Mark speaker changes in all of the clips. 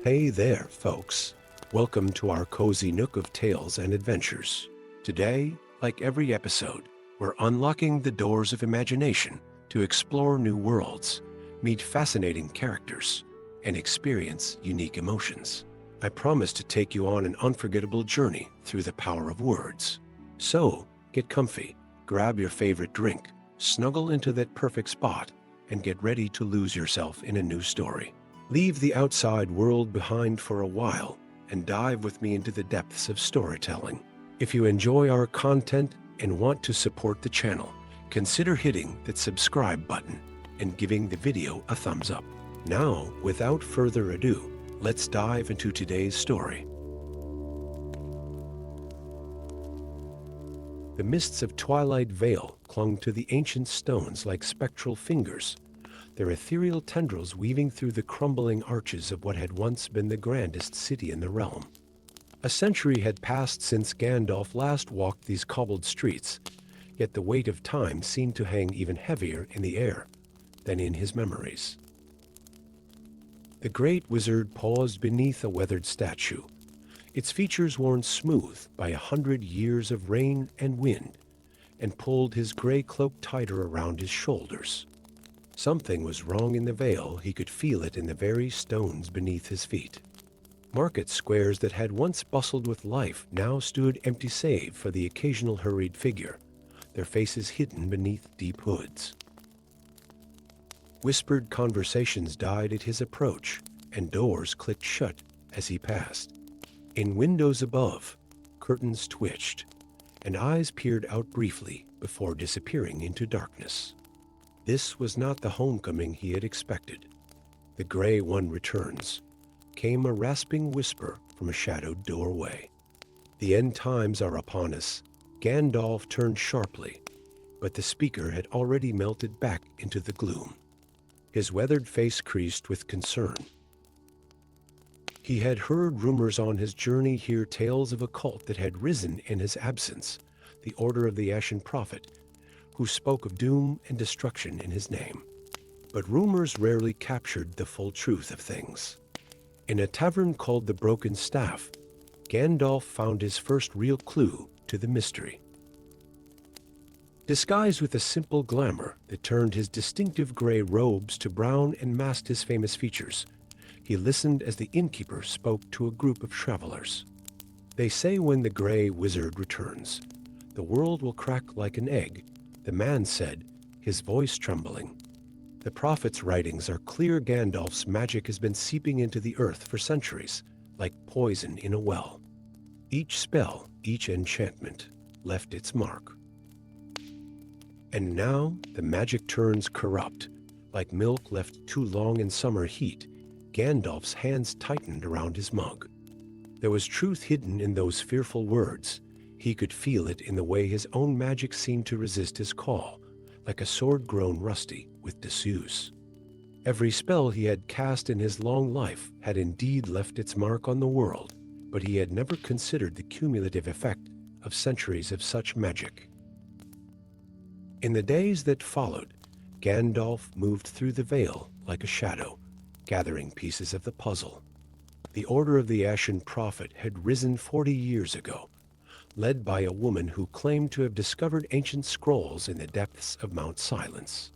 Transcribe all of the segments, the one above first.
Speaker 1: Hey there, folks. Welcome to our cozy nook of tales and adventures. Today, like every episode, we're unlocking the doors of imagination to explore new worlds, meet fascinating characters, and experience unique emotions. I promise to take you on an unforgettable journey through the power of words. So, get comfy, grab your favorite drink, snuggle into that perfect spot, and get ready to lose yourself in a new story. Leave the outside world behind for a while and dive with me into the depths of storytelling. If you enjoy our content and want to support the channel, consider hitting that subscribe button and giving the video a thumbs up. Now, without further ado, let's dive into today's story. The mists of Twilight Vale clung to the ancient stones like spectral fingers, their ethereal tendrils weaving through the crumbling arches of what had once been the grandest city in the realm. A century had passed since Gandalf last walked these cobbled streets, yet the weight of time seemed to hang even heavier in the air than in his memories. The great wizard paused beneath a weathered statue, its features worn smooth by 100 years of rain and wind, and pulled his gray cloak tighter around his shoulders. Something was wrong in the vale. He could feel it in the very stones beneath his feet. Market squares that had once bustled with life now stood empty save for the occasional hurried figure, their faces hidden beneath deep hoods. Whispered conversations died at his approach, and doors clicked shut as he passed. In windows above, curtains twitched, and eyes peered out briefly before disappearing into darkness. This was not the homecoming he had expected. The Gray One returns, came a rasping whisper from a shadowed doorway. The end times are upon us. Gandalf turned sharply, but the speaker had already melted back into the gloom. His weathered face creased with concern. He had heard rumors on his journey here, tales of a cult that had risen in his absence, the Order of the Ashen Prophet, who spoke of doom and destruction in his name. But rumors rarely captured the full truth of things. In a tavern called the Broken Staff, Gandalf found his first real clue to the mystery. Disguised with a simple glamour that turned his distinctive gray robes to brown and masked his famous features, he listened as the innkeeper spoke to a group of travelers. They say when the Gray Wizard returns, the world will crack like an egg, the man said, his voice trembling. The prophet's writings are clear. Gandalf's magic has been seeping into the earth for centuries, like poison in a well. Each spell, each enchantment, left its mark. And now the magic turns corrupt. Like milk left too long in summer heat, Gandalf's hands tightened around his mug. There was truth hidden in those fearful words. He could feel it in the way his own magic seemed to resist his call, like a sword grown rusty with disuse. Every spell he had cast in his long life had indeed left its mark on the world, but he had never considered the cumulative effect of centuries of such magic. In the days that followed, Gandalf moved through the vale like a shadow, gathering pieces of the puzzle. The Order of the Ashen Prophet had risen 40 years ago, led by a woman who claimed to have discovered ancient scrolls in the depths of Mount Silence.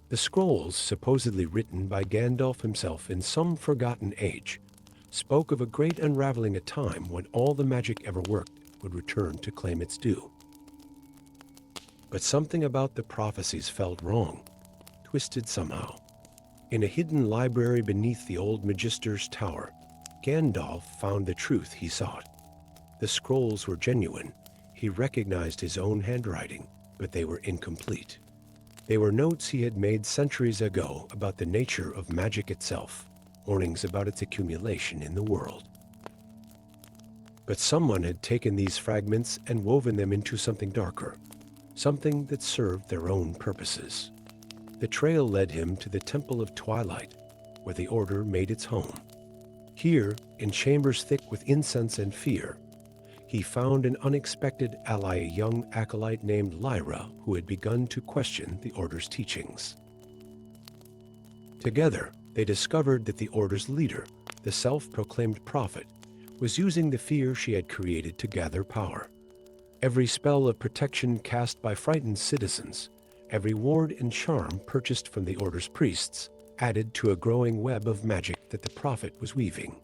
Speaker 1: The scrolls, supposedly written by Gandalf himself in some forgotten age, spoke of a great unraveling, a time when all the magic ever worked would return to claim its due. But something about the prophecies felt wrong, twisted somehow. In a hidden library beneath the old Magister's tower, Gandalf found the truth he sought. The scrolls were genuine. He recognized his own handwriting, but they were incomplete. They were notes he had made centuries ago about the nature of magic itself, warnings about its accumulation in the world. But someone had taken these fragments and woven them into something darker, something that served their own purposes. The trail led him to the Temple of Twilight, where the Order made its home. Here, in chambers thick with incense and fear, he found an unexpected ally, a young acolyte named Lyra, who had begun to question the Order's teachings. Together, They discovered that the Order's leader, the self-proclaimed prophet, was using the fear she had created to gather power. Every spell of protection cast by frightened citizens, every ward and charm purchased from the Order's priests, added to a growing web of magic that the prophet was weaving.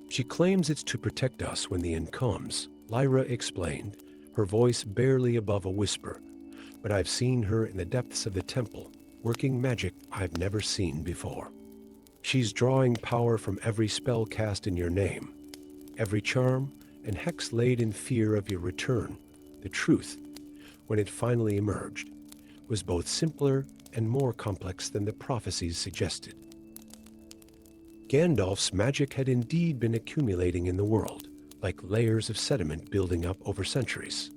Speaker 1: "She claims it's to protect us when the end comes," Lyra explained, her voice barely above a whisper. "But I've seen her in the depths of the temple, working magic I've never seen before. She's drawing power from every spell cast in your name, every charm and hex laid in fear of your return." The truth, when it finally emerged, was both simpler and more complex than the prophecies suggested. Gandalf's magic had indeed been accumulating in the world, like layers of sediment building up over centuries.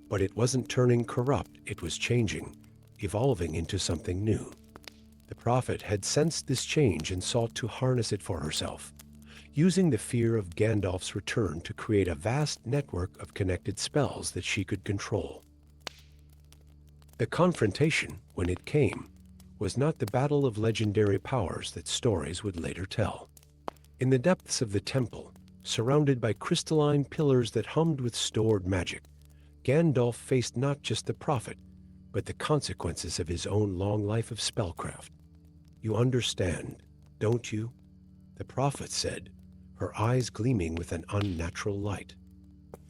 Speaker 1: But it wasn't turning corrupt, it was changing, evolving into something new. The prophet had sensed this change and sought to harness it for herself, using the fear of Gandalf's return to create a vast network of connected spells that she could control. The confrontation, when it came, was not the battle of legendary powers that stories would later tell. In the depths of the temple, surrounded by crystalline pillars that hummed with stored magic, Gandalf faced not just the prophet, but the consequences of his own long life of spellcraft. "You understand, don't you?" the prophet said, her eyes gleaming with an unnatural light.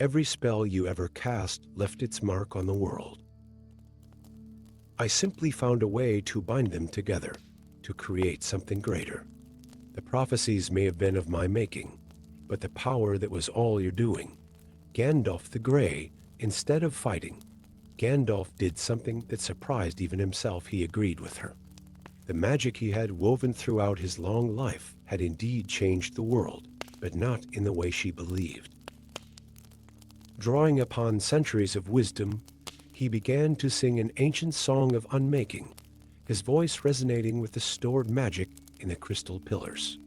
Speaker 1: "Every spell you ever cast left its mark on the world. I simply found a way to bind them together, to create something greater. The prophecies may have been of my making, but the power that was all you're doing." Gandalf the Grey, instead of fighting, Gandalf did something that surprised even himself. He agreed with her. The magic he had woven throughout his long life had indeed changed the world, but not in the way she believed. Drawing upon centuries of wisdom, he began to sing an ancient song of unmaking, his voice resonating with the stored magic in the crystal pillars.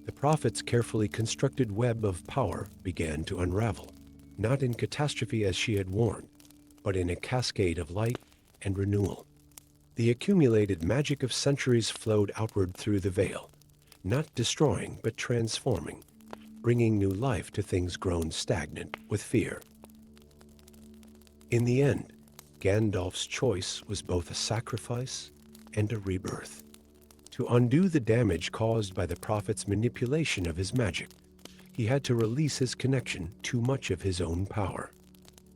Speaker 1: The prophet's carefully constructed web of power began to unravel, not in catastrophe as she had warned, but in a cascade of light and renewal. The accumulated magic of centuries flowed outward through the veil, not destroying but transforming, bringing new life to things grown stagnant with fear. In the end, Gandalf's choice was both a sacrifice and a rebirth. To undo the damage caused by the prophet's manipulation of his magic, he had to release his connection to much of his own power.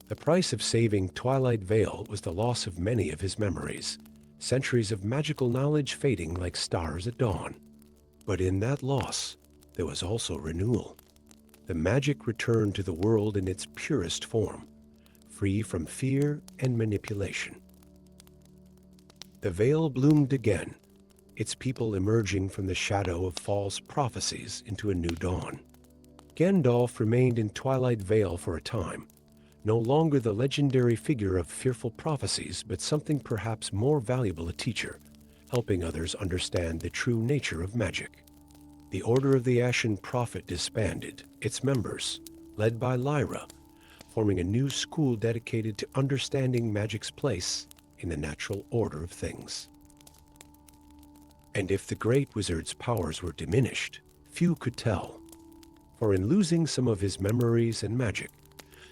Speaker 1: The price of saving Twilight Vale was the loss of many of his memories, centuries of magical knowledge fading like stars at dawn. But in that loss, there was also renewal. The magic returned to the world in its purest form, free from fear and manipulation. The Vale bloomed again, its people emerging from the shadow of false prophecies into a new dawn. Gandalf remained in Twilight Vale for a time, no longer the legendary figure of fearful prophecies, but something perhaps more valuable, a teacher, helping others understand the true nature of magic. The Order of the Ashen Prophet disbanded, its members, led by Lyra, forming a new school dedicated to understanding magic's place in the natural order of things. And if the great wizard's powers were diminished, few could tell. For in losing some of his memories and magic,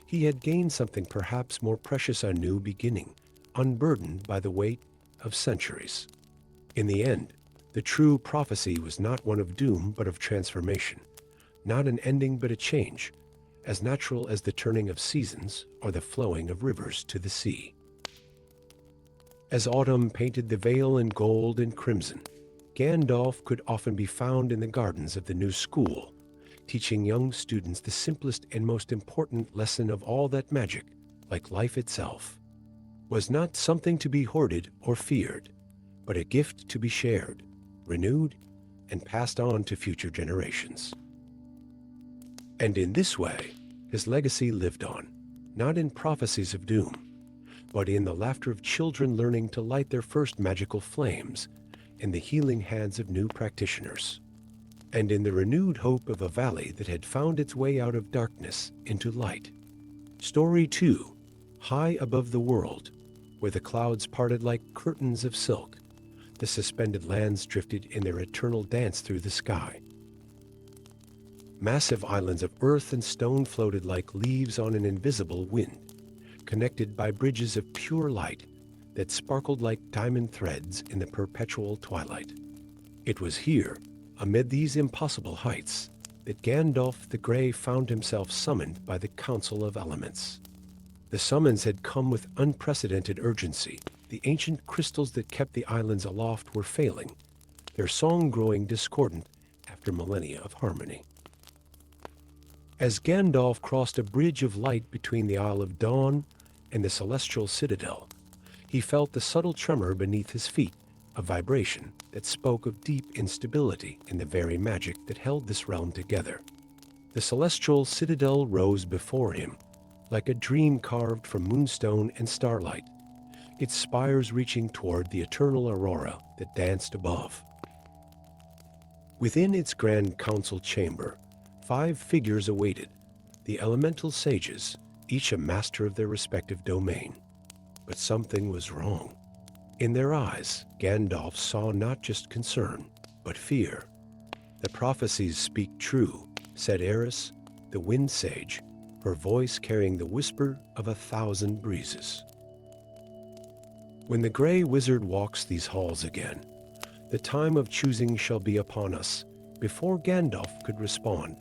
Speaker 1: he had gained something perhaps more precious, a new beginning, unburdened by the weight of centuries. In the end, the true prophecy was not one of doom but of transformation, not an ending but a change, as natural as the turning of seasons or the flowing of rivers to the sea. As autumn painted the vale in gold and crimson, Gandalf could often be found in the gardens of the new school, teaching young students the simplest and most important lesson of all, that magic, like life itself, was not something to be hoarded or feared, but a gift to be shared, renewed, and passed on to future generations. And in this way, his legacy lived on, not in prophecies of doom, but in the laughter of children learning to light their first magical flames, in the healing hands of new practitioners, and in the renewed hope of a valley that had found its way out of darkness into light. Story 2, High Above the World, where the clouds parted like curtains of silk, The suspended lands drifted in their eternal dance through the sky. Massive islands of earth and stone floated like leaves on an invisible wind, connected by bridges of pure light that sparkled like diamond threads in the perpetual twilight. It was here, amid these impossible heights, that Gandalf the Grey found himself summoned by the Council of Elements. The summons had come with unprecedented urgency. The ancient crystals that kept the islands aloft were failing, their song growing discordant after millennia of harmony. As Gandalf crossed a bridge of light between the Isle of Dawn and the celestial citadel, he felt the subtle tremor beneath his feet, a vibration that spoke of deep instability in the very magic that held this realm together. The celestial citadel rose before him, like a dream carved from moonstone and starlight, its spires reaching toward the eternal aurora that danced above. Within its grand council chamber, 5 figures awaited, the elemental sages, each a master of their respective domain. But something was wrong. In their eyes, Gandalf saw not just concern, but fear. "The prophecies speak true," said Eris, the wind sage, her voice carrying the whisper of 1,000 breezes. "When the Grey Wizard walks these halls again, the time of choosing shall be upon us." Before Gandalf could respond,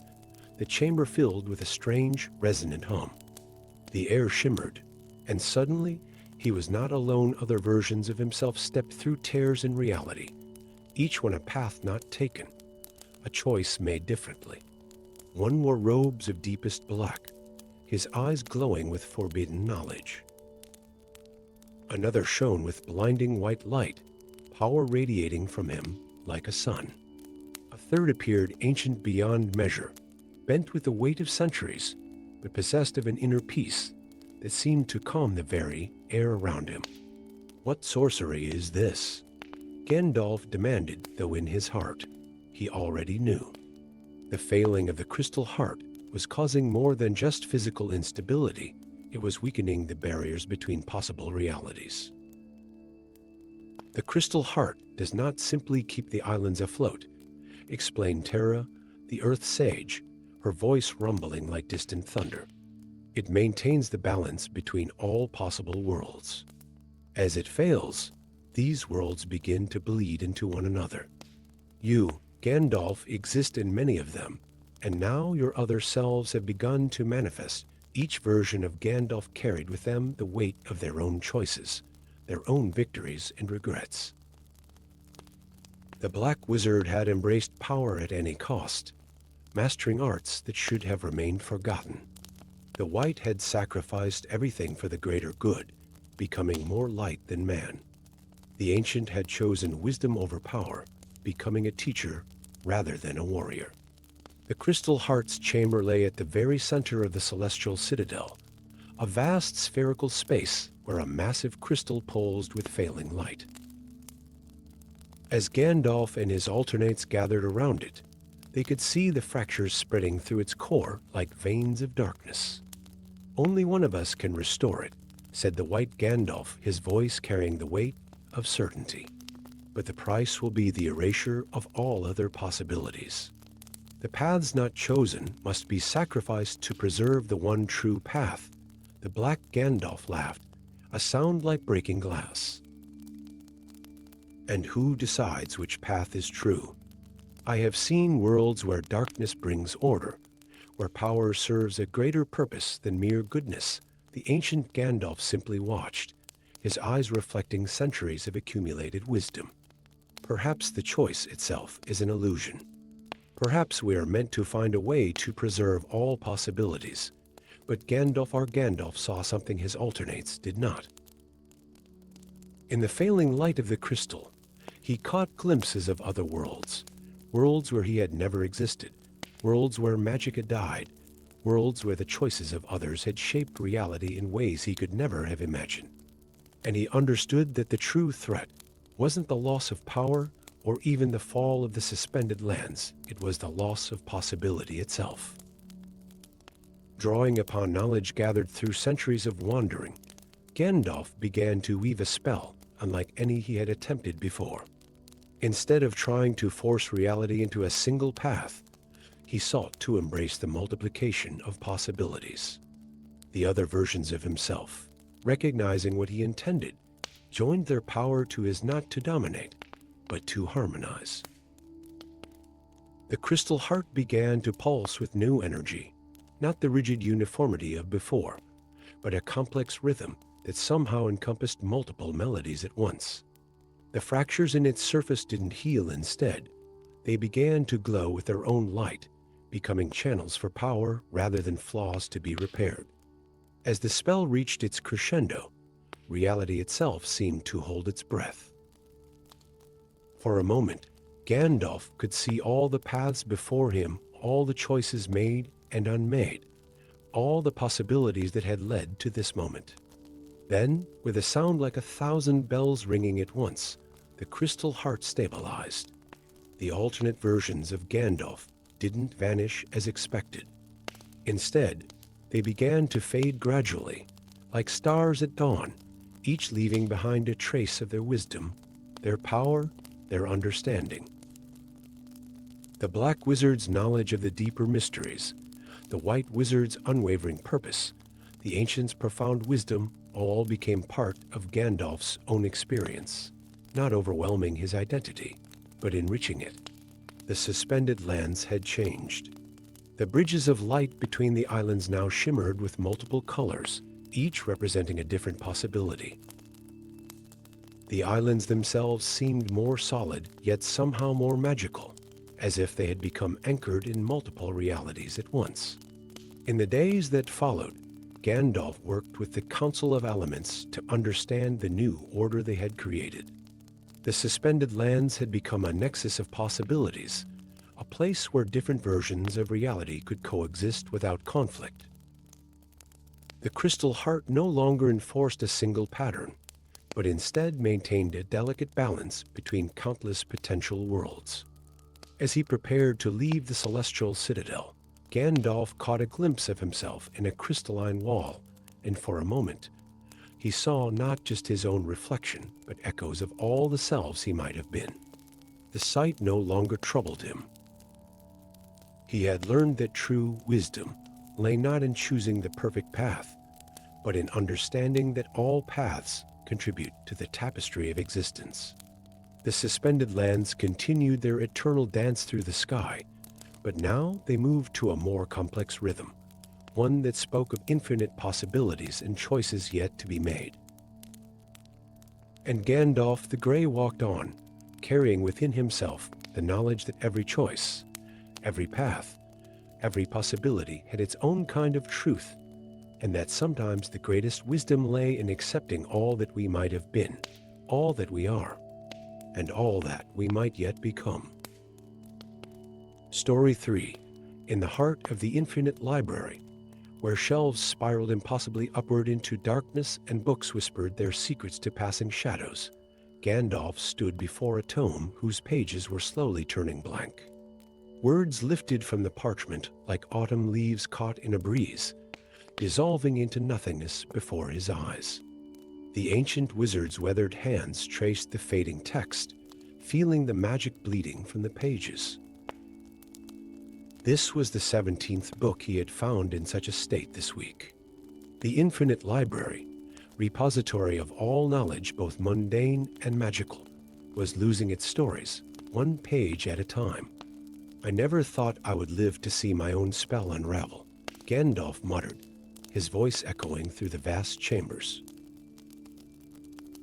Speaker 1: the chamber filled with a strange, resonant hum. The air shimmered, and suddenly he was not alone. Other versions of himself stepped through tears in reality, each one a path not taken, a choice made differently. One wore robes of deepest black, his eyes glowing with forbidden knowledge. Another shone with blinding white light, power radiating from him like a sun. A third appeared ancient beyond measure, bent with the weight of centuries, but possessed of an inner peace that seemed to calm the very air around him. "What sorcery is this?" Gandalf demanded, though in his heart he already knew. The failing of the crystal heart was causing more than just physical instability. It was weakening the barriers between possible realities. "The crystal heart does not simply keep the islands afloat," explained Terra, the Earth Sage, her voice rumbling like distant thunder. "It maintains the balance between all possible worlds. As it fails, these worlds begin to bleed into one another. You, Gandalf, exist in many of them, and now your other selves have begun to manifest." Each version of Gandalf carried with them the weight of their own choices, their own victories and regrets. The Black Wizard had embraced power at any cost, mastering arts that should have remained forgotten. The White had sacrificed everything for the greater good, becoming more light than man. The Ancient had chosen wisdom over power, becoming a teacher rather than a warrior. The Crystal Heart's chamber lay at the very center of the celestial citadel, a vast spherical space where a massive crystal pulsed with failing light. As Gandalf and his alternates gathered around it, they could see the fractures spreading through its core like veins of darkness. "Only one of us can restore it," said the white Gandalf, his voice carrying the weight of certainty. "But the price will be the erasure of all other possibilities. The paths not chosen must be sacrificed to preserve the one true path." The black Gandalf laughed, a sound like breaking glass. "And who decides which path is true? I have seen worlds where darkness brings order, where power serves a greater purpose than mere goodness." The ancient Gandalf simply watched, his eyes reflecting centuries of accumulated wisdom. "Perhaps the choice itself is an illusion. Perhaps we are meant to find a way to preserve all possibilities." But our Gandalf saw something his alternates did not. In the failing light of the crystal, he caught glimpses of other worlds, worlds where he had never existed, worlds where magic had died, worlds where the choices of others had shaped reality in ways he could never have imagined. And he understood that the true threat wasn't the loss of power or even the fall of the suspended lands. It was the loss of possibility itself. Drawing upon knowledge gathered through centuries of wandering, Gandalf began to weave a spell unlike any he had attempted before. Instead of trying to force reality into a single path, he sought to embrace the multiplication of possibilities. The other versions of himself, recognizing what he intended, joined their power to his not to dominate, but to harmonize. The crystal heart began to pulse with new energy, not the rigid uniformity of before, but a complex rhythm that somehow encompassed multiple melodies at once. The fractures in its surface didn't heal instead. They began to glow with their own light, becoming channels for power rather than flaws to be repaired. As the spell reached its crescendo, reality itself seemed to hold its breath. For a moment, Gandalf could see all the paths before him, all the choices made and unmade, all the possibilities that had led to this moment. Then, with a sound like 1,000 bells ringing at once, the crystal heart stabilized. The alternate versions of Gandalf didn't vanish as expected. Instead, they began to fade gradually, like stars at dawn, each leaving behind a trace of their wisdom, their power, their understanding. The Black Wizard's knowledge of the deeper mysteries, the White Wizard's unwavering purpose, the Ancient's profound wisdom all became part of Gandalf's own experience, not overwhelming his identity, but enriching it. The suspended lands had changed. The bridges of light between the islands now shimmered with multiple colors, each representing a different possibility. The islands themselves seemed more solid, yet somehow more magical, as if they had become anchored in multiple realities at once. In the days that followed, Gandalf worked with the Council of Elements to understand the new order they had created. The suspended lands had become a nexus of possibilities, a place where different versions of reality could coexist without conflict. The crystal heart no longer enforced a single pattern, but instead maintained a delicate balance between countless potential worlds. As he prepared to leave the celestial citadel, Gandalf caught a glimpse of himself in a crystalline wall, and for a moment, he saw not just his own reflection, but echoes of all the selves he might have been. The sight no longer troubled him. He had learned that true wisdom lay not in choosing the perfect path, but in understanding that all paths contribute to the tapestry of existence. The suspended lands continued their eternal dance through the sky, but now they moved to a more complex rhythm, one that spoke of infinite possibilities and choices yet to be made. And Gandalf the Grey walked on, carrying within himself the knowledge that every choice, every path, every possibility had its own kind of truth, and that sometimes the greatest wisdom lay in accepting all that we might have been, all that we are, and all that we might yet become. Story 3. In the heart of the infinite library, where shelves spiraled impossibly upward into darkness and books whispered their secrets to passing shadows, Gandalf stood before a tome whose pages were slowly turning blank. Words lifted from the parchment like autumn leaves caught in a breeze, dissolving into nothingness before his eyes. The ancient wizard's weathered hands traced the fading text, feeling the magic bleeding from the pages. This was the 17th book he had found in such a state this week. The infinite library, repository of all knowledge both mundane and magical, was losing its stories, one page at a time. I never thought I would live to see my own spell unravel, Gandalf muttered, his voice echoing through the vast chambers.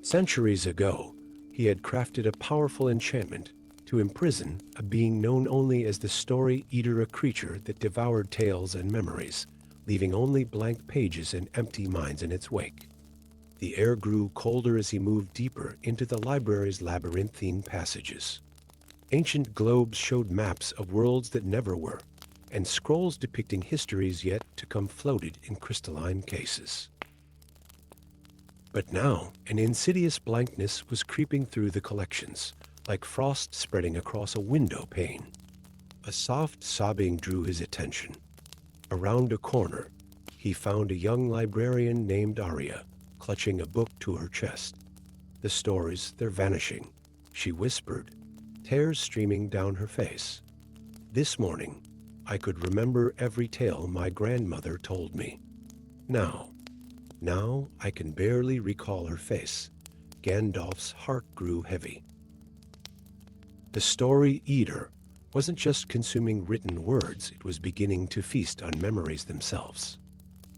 Speaker 1: Centuries ago, he had crafted a powerful enchantment to imprison a being known only as the Story Eater, a creature that devoured tales and memories, leaving only blank pages and empty minds in its wake. The air grew colder as he moved deeper into the library's labyrinthine passages. Ancient globes showed maps of worlds that never were, and scrolls depicting histories yet to come floated in crystalline cases. But now, an insidious blankness was creeping through the collections, like frost spreading across a window pane. A soft sobbing drew his attention. Around a corner, he found a young librarian named Arya, clutching a book to her chest. "The stories, they're vanishing," she whispered, tears streaming down her face. This morning, I could remember every tale my grandmother told me. Now I can barely recall her face. Gandalf's heart grew heavy. The story eater wasn't just consuming written words, it was beginning to feast on memories themselves.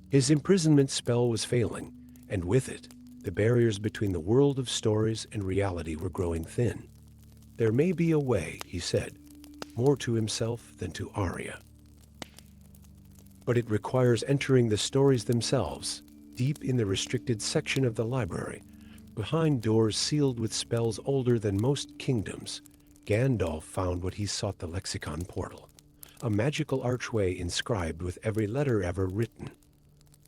Speaker 1: His imprisonment spell was failing, and with it, the barriers between the world of stories and reality were growing thin. There may be a way, he said, more to himself than to Arya. But it requires entering the stories themselves, deep in the restricted section of the library, behind doors sealed with spells older than most kingdoms. Gandalf found what he sought: the lexicon portal, a magical archway inscribed with every letter ever written.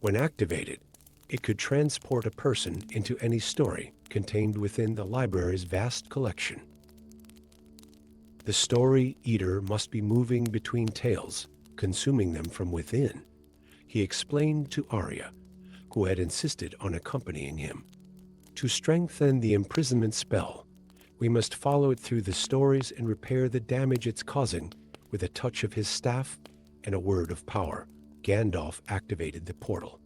Speaker 1: When activated, it could transport a person into any story contained within the library's vast collection. The story eater must be moving between tales, consuming them from within, he explained to Arya, who had insisted on accompanying him. To strengthen the imprisonment spell, we must follow it through the stories and repair the damage it's causing with a touch of his staff and a word of power. Gandalf activated the portal.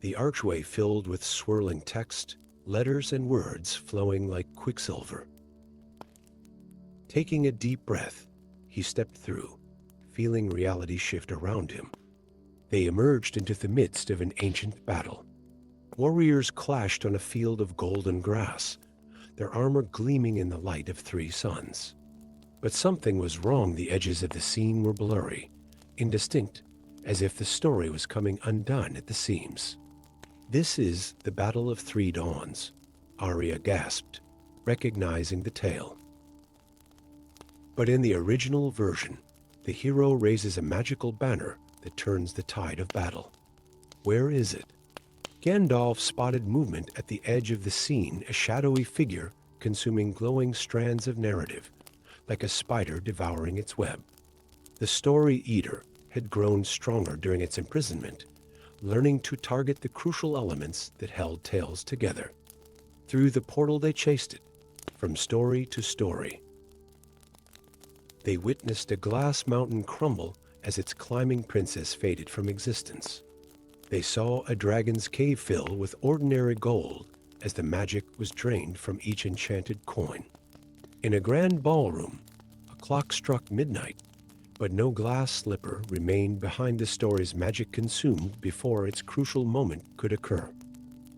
Speaker 1: The archway filled with swirling text, letters and words flowing like quicksilver. Taking a deep breath, he stepped through, feeling reality shift around him. They emerged into the midst of an ancient battle. Warriors clashed on a field of golden grass, their armor gleaming in the light of 3 suns. But something was wrong. The edges of the scene were blurry, indistinct, as if the story was coming undone at the seams. "This is the Battle of 3 Dawns," Arya gasped, recognizing the tale. But in the original version, the hero raises a magical banner that turns the tide of battle. Where is it? Gandalf spotted movement at the edge of the scene, a shadowy figure consuming glowing strands of narrative, like a spider devouring its web. The story eater had grown stronger during its imprisonment, learning to target the crucial elements that held tales together. Through the portal they chased it, from story to story. They witnessed a glass mountain crumble as its climbing princess faded from existence. They saw a dragon's cave fill with ordinary gold as the magic was drained from each enchanted coin. In a grand ballroom, a clock struck midnight, but no glass slipper remained behind the story's magic, consumed before its crucial moment could occur.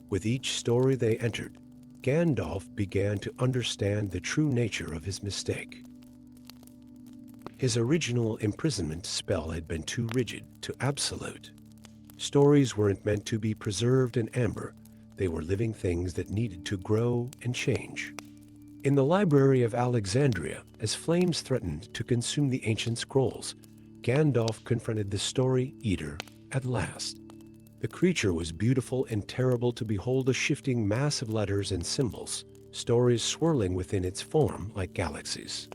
Speaker 1: With each story they entered, Gandalf began to understand the true nature of his mistake. His original imprisonment spell had been too rigid, too absolute. Stories weren't meant to be preserved in amber. They were living things that needed to grow and change. In the library of Alexandria, as flames threatened to consume the ancient scrolls, Gandalf confronted the story eater at last. The creature was beautiful and terrible to behold, a shifting mass of letters and symbols, stories swirling within its form like galaxies.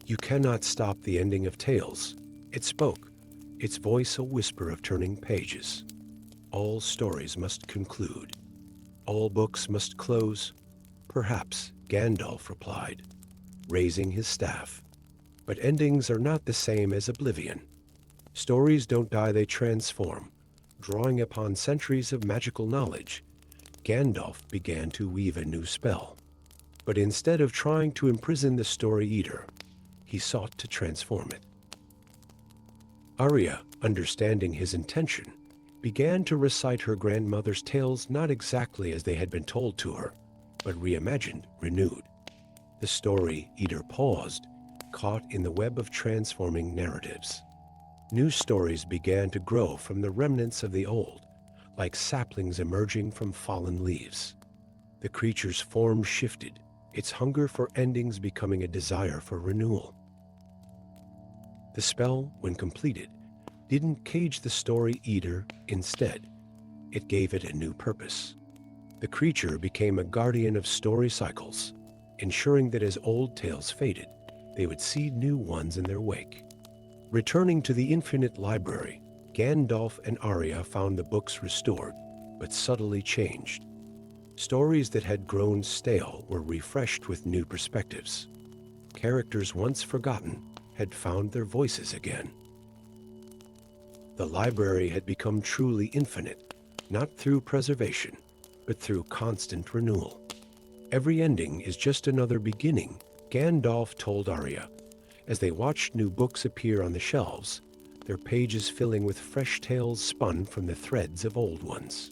Speaker 1: "You cannot stop the ending of tales," it spoke, its voice a whisper of turning pages. "All stories must conclude. All books must close." "Perhaps," Gandalf replied, raising his staff. "But endings are not the same as oblivion. Stories don't die, they transform." Drawing upon centuries of magical knowledge, Gandalf began to weave a new spell. But instead of trying to imprison the story eater, he sought to transform it. Arya, understanding his intention, began to recite her grandmother's tales, not exactly as they had been told to her, but reimagined, renewed. The story eater paused, caught in the web of transforming narratives. New stories began to grow from the remnants of the old, like saplings emerging from fallen leaves. The creature's form shifted, its hunger for endings becoming a desire for renewal. The spell, when completed, didn't cage the story eater. Instead, it gave it a new purpose. The creature became a guardian of story cycles, ensuring that as old tales faded, they would seed new ones in their wake. Returning to the infinite library, Gandalf and Arya found the books restored, but subtly changed. Stories that had grown stale were refreshed with new perspectives. characters once forgotten had found their voices again. The library had become truly infinite, not through preservation, but through constant renewal. Every ending is just another beginning, Gandalf told Arya, as they watched new books appear on the shelves, their pages filling with fresh tales spun from the threads of old ones.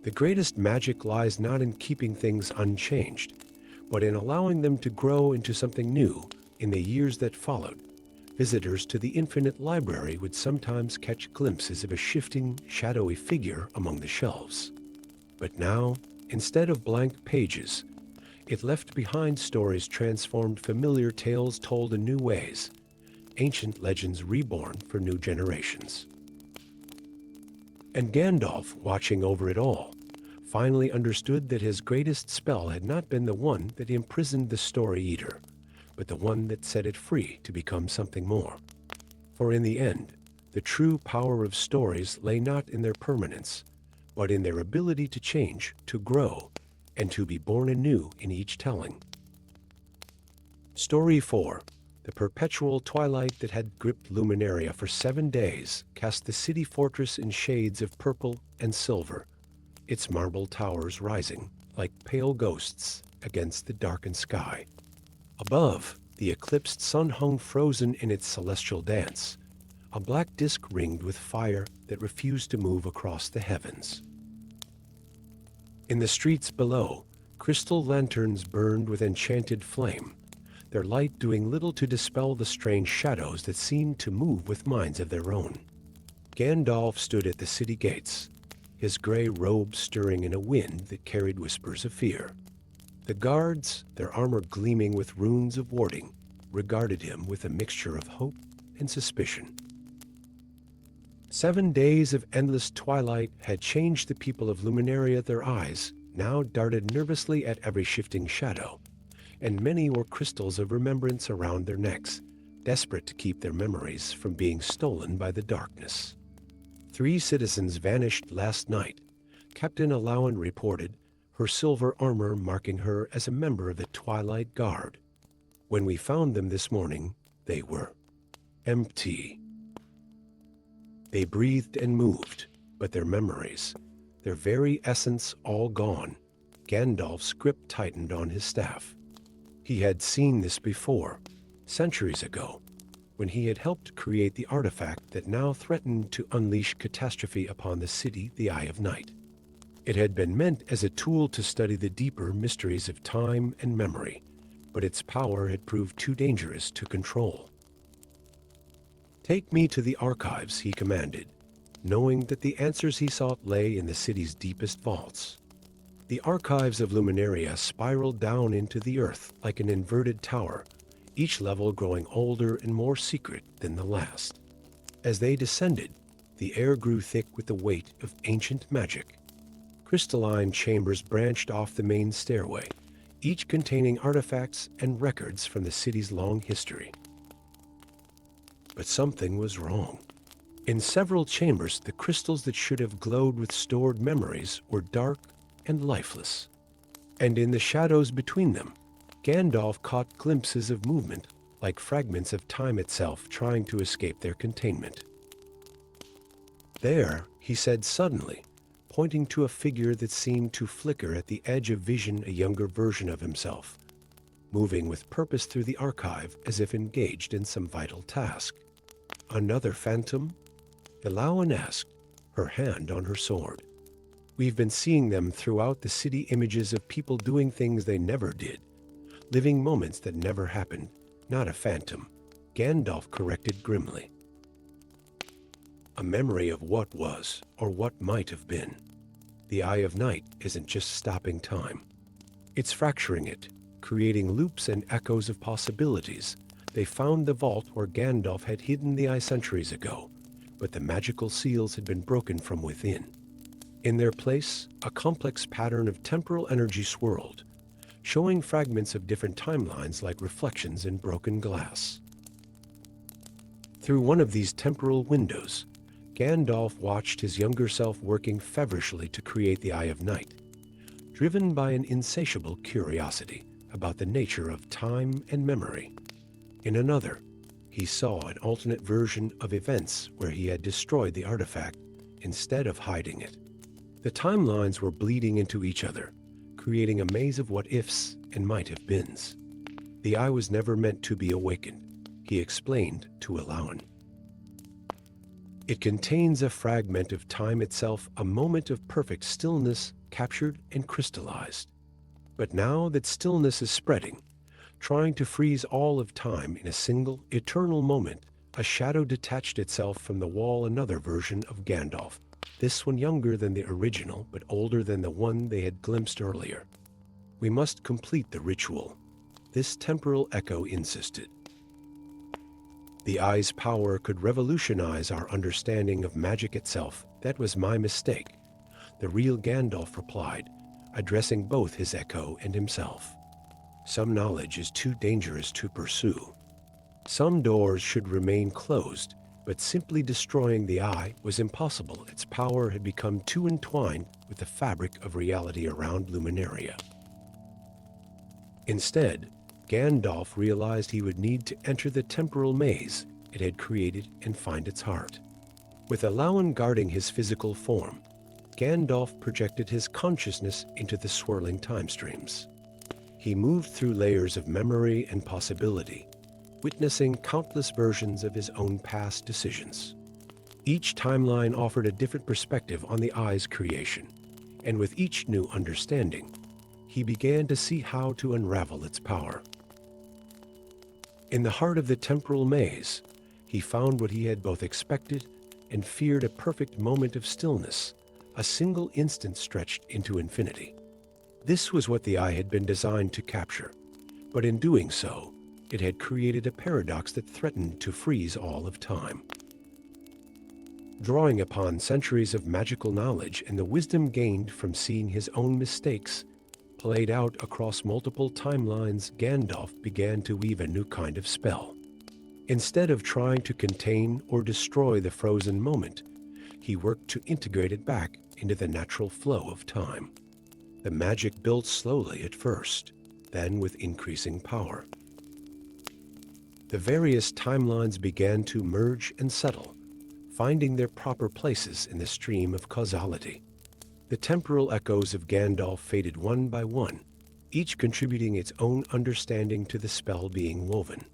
Speaker 1: The greatest magic lies not in keeping things unchanged, but in allowing them to grow into something new in the years that followed. Visitors to the infinite library would sometimes catch glimpses of a shifting, shadowy figure among the shelves. But now, instead of blank pages, it left behind stories transformed, familiar tales told in new ways, ancient legends reborn for new generations. And Gandalf, watching over it all, finally understood that his greatest spell had not been the one that imprisoned the story eater, but the one that set it free to become something more. For in the end, the true power of stories lay not in their permanence, but in their ability to change, to grow, and to be born anew in each telling. Story 4. The perpetual twilight that had gripped Luminaria for 7 days cast the city fortress in shades of purple and silver, its marble towers rising like pale ghosts against the darkened sky. Above, the eclipsed sun hung frozen in its celestial dance, a black disk ringed with fire that refused to move across the heavens. In the streets below, crystal lanterns burned with enchanted flame, their light doing little to dispel the strange shadows that seemed to move with minds of their own. Gandalf stood at the city gates, his gray robe stirring in a wind that carried whispers of fear. The guards, their armor gleaming with runes of warding, regarded him with a mixture of hope and suspicion. 7 days of endless twilight had changed the people of Luminaria. Their eyes now darted nervously at every shifting shadow, and many wore crystals of remembrance around their necks, desperate to keep their memories from being stolen by the darkness. 3 citizens vanished last night, Captain Alawan reported, her silver armor marking her as a member of the Twilight Guard. When we found them this morning, they were empty. They breathed and moved, but their memories, their very essence all gone. Gandalf's grip tightened on his staff. He had seen this before, centuries ago, when he had helped create the artifact that now threatened to unleash catastrophe upon the city, the Eye of Night. It had been meant as a tool to study the deeper mysteries of time and memory, but its power had proved too dangerous to control. "Take me to the archives," he commanded, knowing that the answers he sought lay in the city's deepest vaults. The archives of Luminaria spiraled down into the earth like an inverted tower, each level growing older and more secret than the last. As they descended, the air grew thick with the weight of ancient magic. Crystalline chambers branched off the main stairway, each containing artifacts and records from the city's long history. But something was wrong. In several chambers, the crystals that should have glowed with stored memories were dark and lifeless. And in the shadows between them, Gandalf caught glimpses of movement, like fragments of time itself trying to escape their containment. "There," he said suddenly, pointing to a figure that seemed to flicker at the edge of vision, a younger version of himself, moving with purpose through the archive as if engaged in some vital task. "Another phantom?" Alawan asked, her hand on her sword. "We've been seeing them throughout the city, images of people doing things they never did, living moments that never happened. Not a phantom," Gandalf corrected grimly. "A memory of what was, or what might have been. The Eye of Night isn't just stopping time. It's fracturing it, creating loops and echoes of possibilities. They found the vault where Gandalf had hidden the eye centuries ago, but the magical seals had been broken from within. In their place, a complex pattern of temporal energy swirled, showing fragments of different timelines like reflections in broken glass. Through one of these temporal windows, Gandalf watched his younger self working feverishly to create the Eye of Night. Driven by an insatiable curiosity, about the nature of time and memory. In another, he saw an alternate version of events where he had destroyed the artifact instead of hiding it. The timelines were bleeding into each other, creating a maze of what-ifs and might-have-beens. The eye was never meant to be awakened, he explained to Alawan. It contains a fragment of time itself, a moment of perfect stillness captured and crystallized. But now that stillness is spreading, trying to freeze all of time in a single, eternal moment, a shadow detached itself from the wall, another version of Gandalf, this one younger than the original, but older than the one they had glimpsed earlier. We must complete the ritual, this temporal echo insisted. The eye's power could revolutionize our understanding of magic itself. That was my mistake, the real Gandalf replied, addressing both his echo and himself. Some knowledge is too dangerous to pursue. Some doors should remain closed, but simply destroying the eye was impossible. Its power had become too entwined with the fabric of reality around Luminaria. Instead, Gandalf realized he would need to enter the temporal maze it had created and find its heart. With Alawan guarding his physical form, Gandalf projected his consciousness into the swirling time streams. He moved through layers of memory and possibility, witnessing countless versions of his own past decisions. Each timeline offered a different perspective on the eye's creation, and with each new understanding, he began to see how to unravel its power. In the heart of the temporal maze, he found what he had both expected and feared, a perfect moment of stillness, a single instant stretched into infinity. This was what the eye had been designed to capture, but in doing so, it had created a paradox that threatened to freeze all of time. Drawing upon centuries of magical knowledge and the wisdom gained from seeing his own mistakes played out across multiple timelines, Gandalf began to weave a new kind of spell. Instead of trying to contain or destroy the frozen moment, he worked to integrate it back into the natural flow of time. The magic built slowly at first, then with increasing power. The various timelines began to merge and settle, finding their proper places in the stream of causality. The temporal echoes of Gandalf faded one by one, each contributing its own understanding to the spell being woven.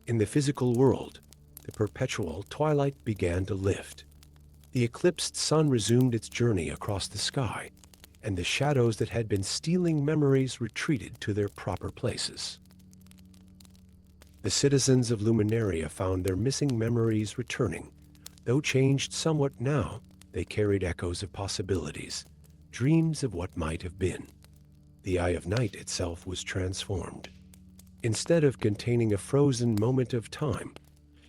Speaker 1: In the physical world, the perpetual twilight began to lift. The eclipsed sun resumed its journey across the sky, and the shadows that had been stealing memories retreated to their proper places. The citizens of Luminaria found their missing memories returning. Though changed somewhat now, they carried echoes of possibilities, dreams of what might have been. The Eye of Night itself was transformed. Instead of containing a frozen moment of time,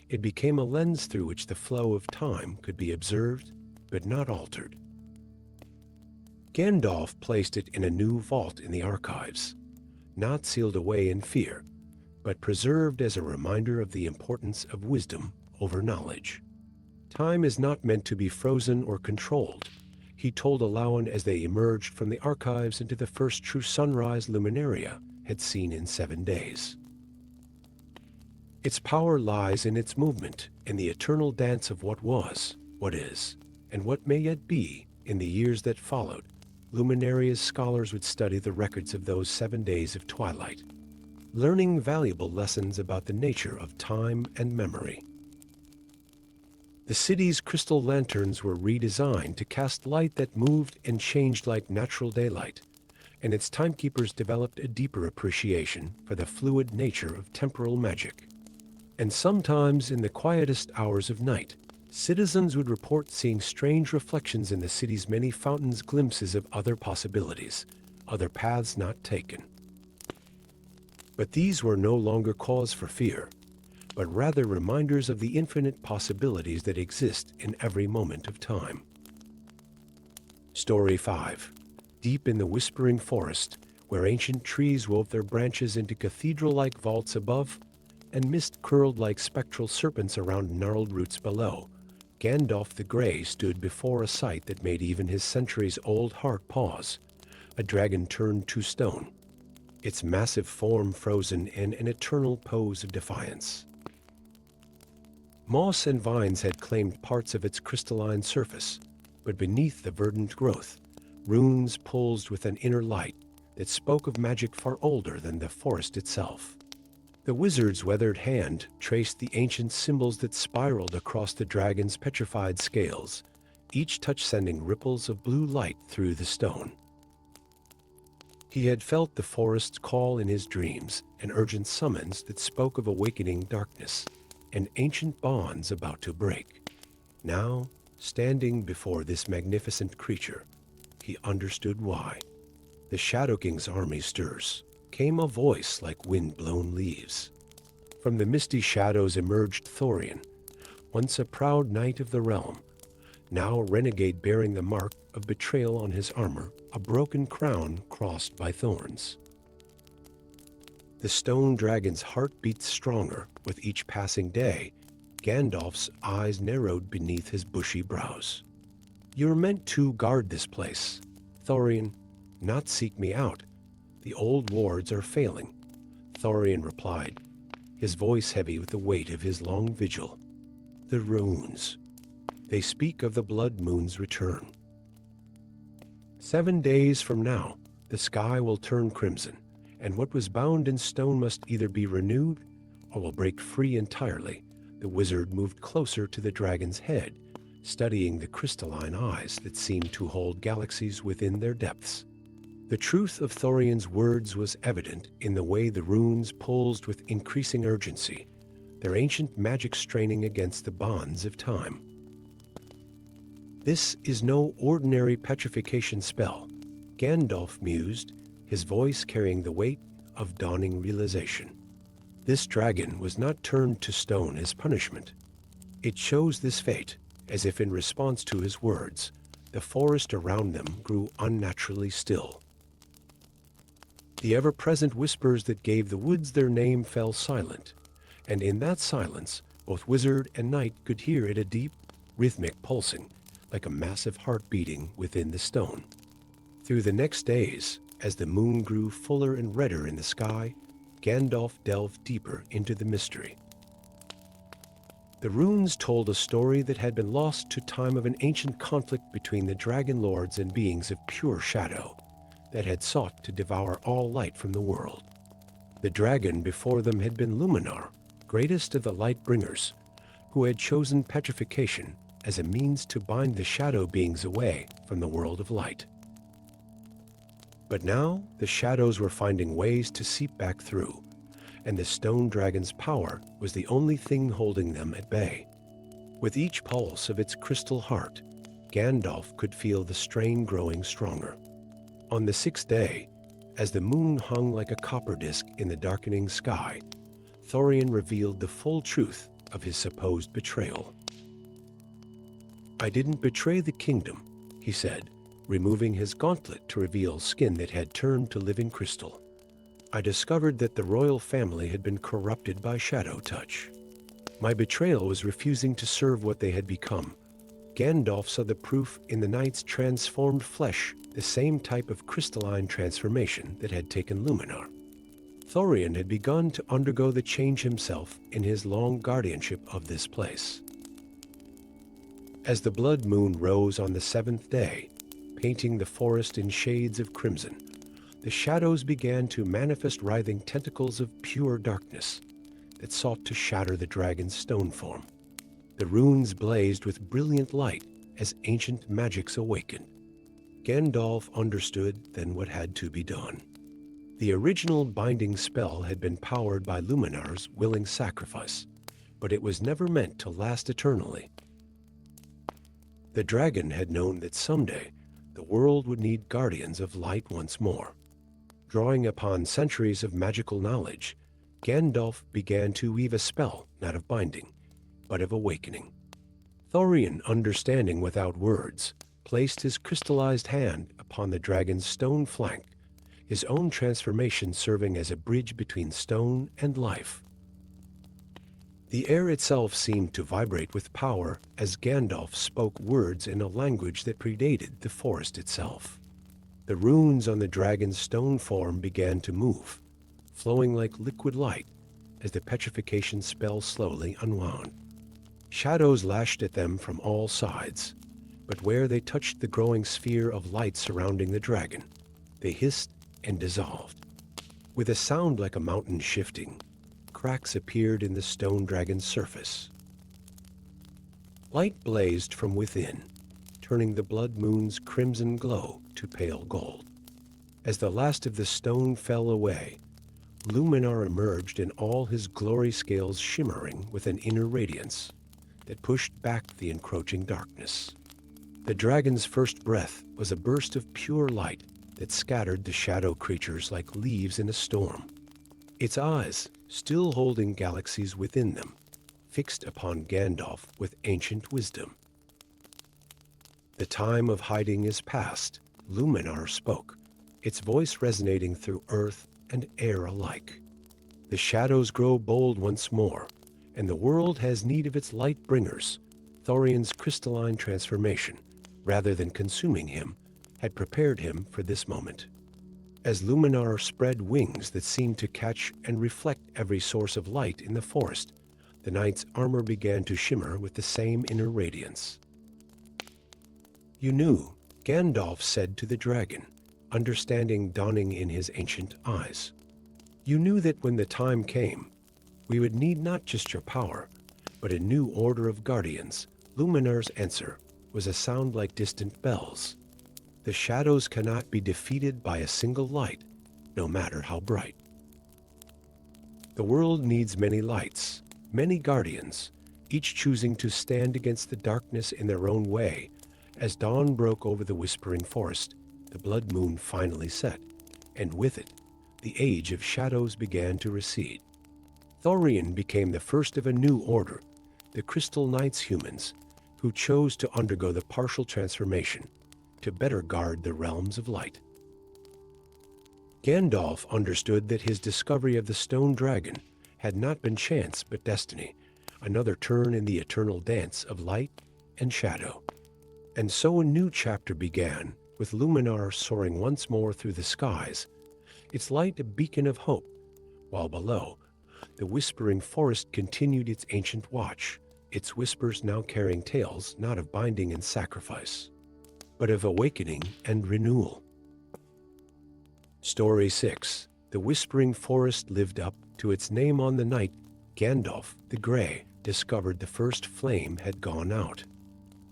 Speaker 1: it became a lens through which the flow of time could be observed, but not altered. Gandalf placed it in a new vault in the archives, not sealed away in fear, but preserved as a reminder of the importance of wisdom over knowledge. Time is not meant to be frozen or controlled, he told Alawan as they emerged from the archives into the first true sunrise Luminaria had seen in 7 days. Its power lies in its movement, in the eternal dance of what was, what is, and what may yet be. In the years that followed, Luminaria's scholars would study the records of those 7 days of twilight, learning valuable lessons about the nature of time and memory. The city's crystal lanterns were redesigned to cast light that moved and changed like natural daylight, and its timekeepers developed a deeper appreciation for the fluid nature of temporal magic. And sometimes, in the quietest hours of night, citizens would report seeing strange reflections in the city's many fountains, glimpses of other possibilities, other paths not taken. But these were no longer cause for fear, but rather reminders of the infinite possibilities that exist in every moment of time. Story 5. Deep in the whispering forest, where ancient trees wove their branches into cathedral-like vaults above, and mist curled like spectral serpents around gnarled roots below, Gandalf the Grey stood before a sight that made even his centuries-old heart pause. A dragon turned to stone. its massive form frozen in an eternal pose of defiance. Moss and vines had claimed parts of its crystalline surface, but beneath the verdant growth, runes pulsed with an inner light that spoke of magic far older than the forest itself. The wizard's weathered hand traced the ancient symbols that spiraled across the dragon's petrified scales, each touch sending ripples of blue light through the stone. He had felt the forest's call in his dreams, an urgent summons that spoke of awakening darkness and ancient bonds about to break. Now, standing before this magnificent creature, he understood why. The Shadow King's army stirs. Came a voice like wind-blown leaves. From the misty shadows emerged Thorian, once a proud knight of the realm, now a renegade bearing the mark of betrayal on his armor, a broken crown crossed by thorns. The stone dragon's heart beat stronger with each passing day. Gandalf's eyes narrowed beneath his bushy brows. "You're meant to guard this place, Thorian, not seek me out. The old wards are failing," Thorian replied, his voice heavy with the weight of his long vigil. "The runes. They speak of the Blood Moon's return. 7 days from now, the sky will turn crimson, and what was bound in stone must either be renewed or will break free entirely." The wizard moved closer to the dragon's head, studying the crystalline eyes that seemed to hold galaxies within their depths. The truth of Thorian's words was evident in the way the runes pulsed with increasing urgency, their ancient magic straining against the bonds of time. "This is no ordinary petrification spell," Gandalf mused, his voice carrying the weight of dawning realization. This dragon was not turned to stone as punishment. It chose this fate, as if in response to his words, the forest around them grew unnaturally still. The ever-present whispers that gave the woods their name fell silent, and in that silence, both wizard and knight could hear it, a deep, rhythmic pulsing, like a massive heart beating within the stone. Through the next days, as the moon grew fuller and redder in the sky, Gandalf delved deeper into the mystery. The runes told a story that had been lost to time of an ancient conflict between the dragon lords and beings of pure shadow that had sought to devour all light from the world. The dragon before them had been Luminar, greatest of the light bringers, who had chosen petrification as a means to bind the shadow beings away from the world of light. But now the shadows were finding ways to seep back through, and the stone dragon's power was the only thing holding them at bay. With each pulse of its crystal heart, Gandalf could feel the strain growing stronger. On the 6th day, as the moon hung like a copper disk in the darkening sky, Thorian revealed the full truth of his supposed betrayal. "I didn't betray the kingdom," he said, removing his gauntlet to reveal skin that had turned to living crystal. "I discovered that the royal family had been corrupted by shadow touch. My betrayal was refusing to serve what they had become." Gandalf saw the proof in the knight's transformed flesh, the same type of crystalline transformation that had taken Luminar. Thorian had begun to undergo the change himself in his long guardianship of this place. As the blood moon rose on the 7th day, painting the forest in shades of crimson, the shadows began to manifest writhing tentacles of pure darkness that sought to shatter the dragon's stone form. The runes blazed with brilliant light as ancient magics awakened. Gandalf understood then what had to be done. The original binding spell had been powered by Luminar's willing sacrifice, but it was never meant to last eternally. The dragon had known that someday the world would need guardians of light once more. Drawing upon centuries of magical knowledge, Gandalf began to weave a spell not of binding, but of awakening. Thorian, understanding without words, placed his crystallized hand upon the dragon's stone flank, his own transformation serving as a bridge between stone and life. The air itself seemed to vibrate with power as Gandalf spoke words in a language that predated the forest itself. The runes on the dragon's stone form began to move, flowing like liquid light as the petrification spell slowly unwound. Shadows lashed at them from all sides, but where they touched the growing sphere of light surrounding the dragon, they hissed and dissolved. With a sound like a mountain shifting, cracks appeared in the stone dragon's surface. Light blazed from within, turning the blood moon's crimson glow to pale gold. As the last of the stone fell away, Luminar emerged in all his glory scales shimmering with an inner radiance that pushed back the encroaching darkness. The dragon's first breath was a burst of pure light that scattered the shadow creatures like leaves in a storm. Its eyes, still holding galaxies within them, fixed upon Gandalf with ancient wisdom. "The time of hiding is past," Luminar spoke, its voice resonating through earth and air alike. "The shadows grow bold once more, and the world has need of its light bringers." Thorian's crystalline transformation, rather than consuming him, had prepared him for this moment. As Luminar spread wings that seemed to catch and reflect every source of light in the forest, the knight's armor began to shimmer with the same inner radiance. "You knew," Gandalf said to the dragon, understanding dawning in his ancient eyes. "You knew that when the time came, we would need not just your power, but a new order of guardians." Luminar's answer was a sound like distant bells. "The shadows cannot be defeated by a single light, no matter how bright. The world needs many lights, many guardians, each choosing to stand against the darkness in their own way." As dawn broke over the whispering forest, the blood moon finally set, and with it, the age of shadows began to recede. Thorian became the first of a new order, the Crystal Knights humans, who chose to undergo the partial transformation to better guard the realms of light. Gandalf understood that his discovery of the stone dragon had not been chance but destiny, another turn in the eternal dance of light and shadow. And so a new chapter began, with Luminar soaring once more through the skies, its light a beacon of hope, while below, the whispering forest continued its ancient watch, its whispers now carrying tales not of binding and sacrifice, but of awakening and renewal. Story 6. The Whispering Forest lived up to its name on the night Gandalf the Grey discovered the first flame had gone out.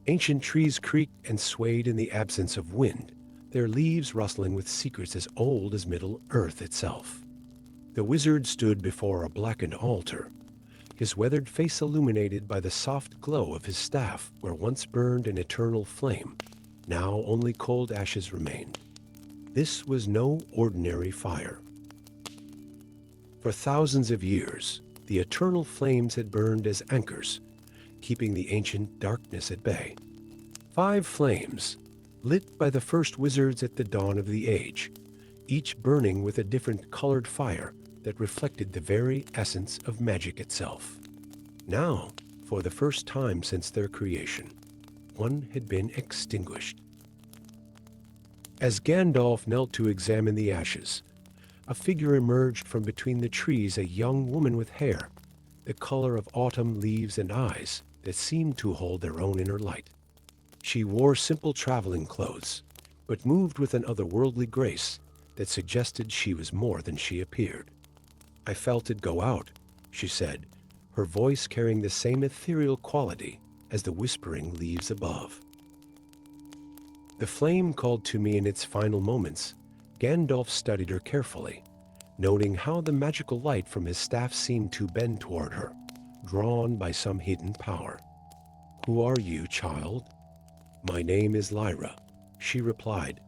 Speaker 1: Ancient trees creaked and swayed in the absence of wind, their leaves rustling with secrets as old as Middle-earth itself. The wizard stood before a blackened altar, his weathered face illuminated by the soft glow of his staff where once burned an eternal flame. Now only cold ashes remained. This was no ordinary fire. For thousands of years, the eternal flames had burned as anchors, keeping the ancient darkness at bay. 5 flames, lit by the first wizards at the dawn of the age, each burning with a different colored fire that reflected the very essence of magic itself. Now, for the first time since their creation, one had been extinguished. As Gandalf knelt to examine the ashes, a figure emerged from between the trees, a young woman with hair, the color of autumn leaves and eyes that seemed to hold their own inner light. She wore simple traveling clothes, but moved with an otherworldly grace that suggested she was more than she appeared. "I felt it go out," she said, her voice carrying the same ethereal quality as the whispering leaves above. "The flame called to me in its final moments." Gandalf studied her carefully, noting how the magical light from his staff seemed to bend toward her, drawn by some hidden power. "Who are you, child?" "My name is Lyra," she replied,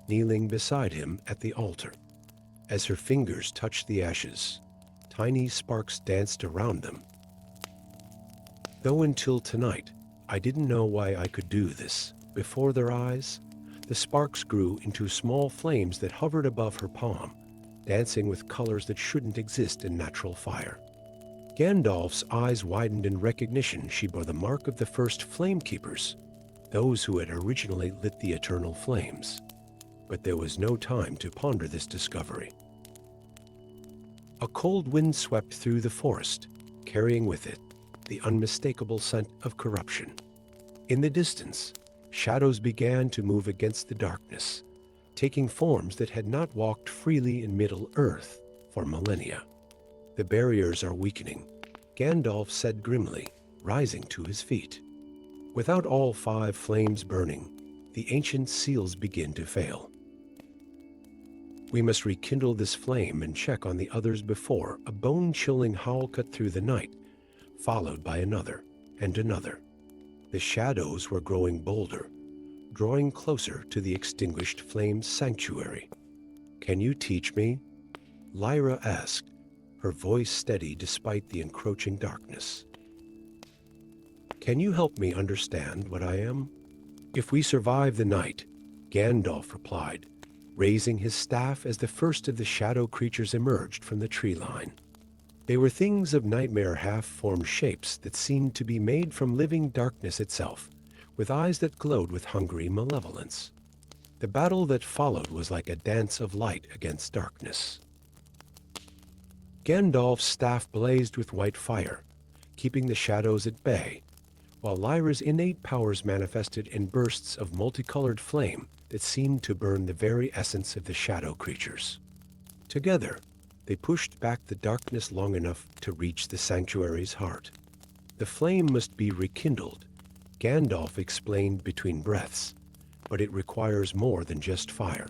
Speaker 1: kneeling beside him at the altar. As her fingers touched the ashes, tiny sparks danced around them. "Though until tonight, I didn't know why I could do this." Before their eyes, the sparks grew into small flames that hovered above her palm, dancing with colors that shouldn't exist in natural fire. Gandalf's eyes widened in recognition. She bore the mark of the first flame keepers, those who had originally lit the eternal flames. But there was no time to ponder this discovery. A cold wind swept through the forest, carrying with it the unmistakable scent of corruption. In the distance, shadows began to move against the darkness, taking forms that had not walked freely in Middle-earth for millennia. "The barriers are weakening," Gandalf said grimly, rising to his feet. "Without all 5 flames burning, the ancient seals begin to fail. We must rekindle this flame and check on the others before." A bone-chilling howl cut through the night, followed by another and another. The shadows were growing bolder, drawing closer to the extinguished flame's sanctuary. "Can you teach me?" Lyra asked, her voice steady despite the encroaching darkness. "Can you help me understand what I am?" "If we survive the night," Gandalf replied, raising his staff as the first of the shadow creatures emerged from the tree line. They were things of nightmare half-formed shapes that seemed to be made from living darkness itself, with eyes that glowed with hungry malevolence. The battle that followed was like a dance of light against darkness. Gandalf's staff blazed with white fire, keeping the shadows at bay, while Lyra's innate powers manifested in bursts of multicolored flame that seemed to burn the very essence of the shadow creatures. Together, they pushed back the darkness long enough to reach the sanctuary's heart. "The flame must be rekindled," Gandalf explained between breaths, "but it requires more than just fire.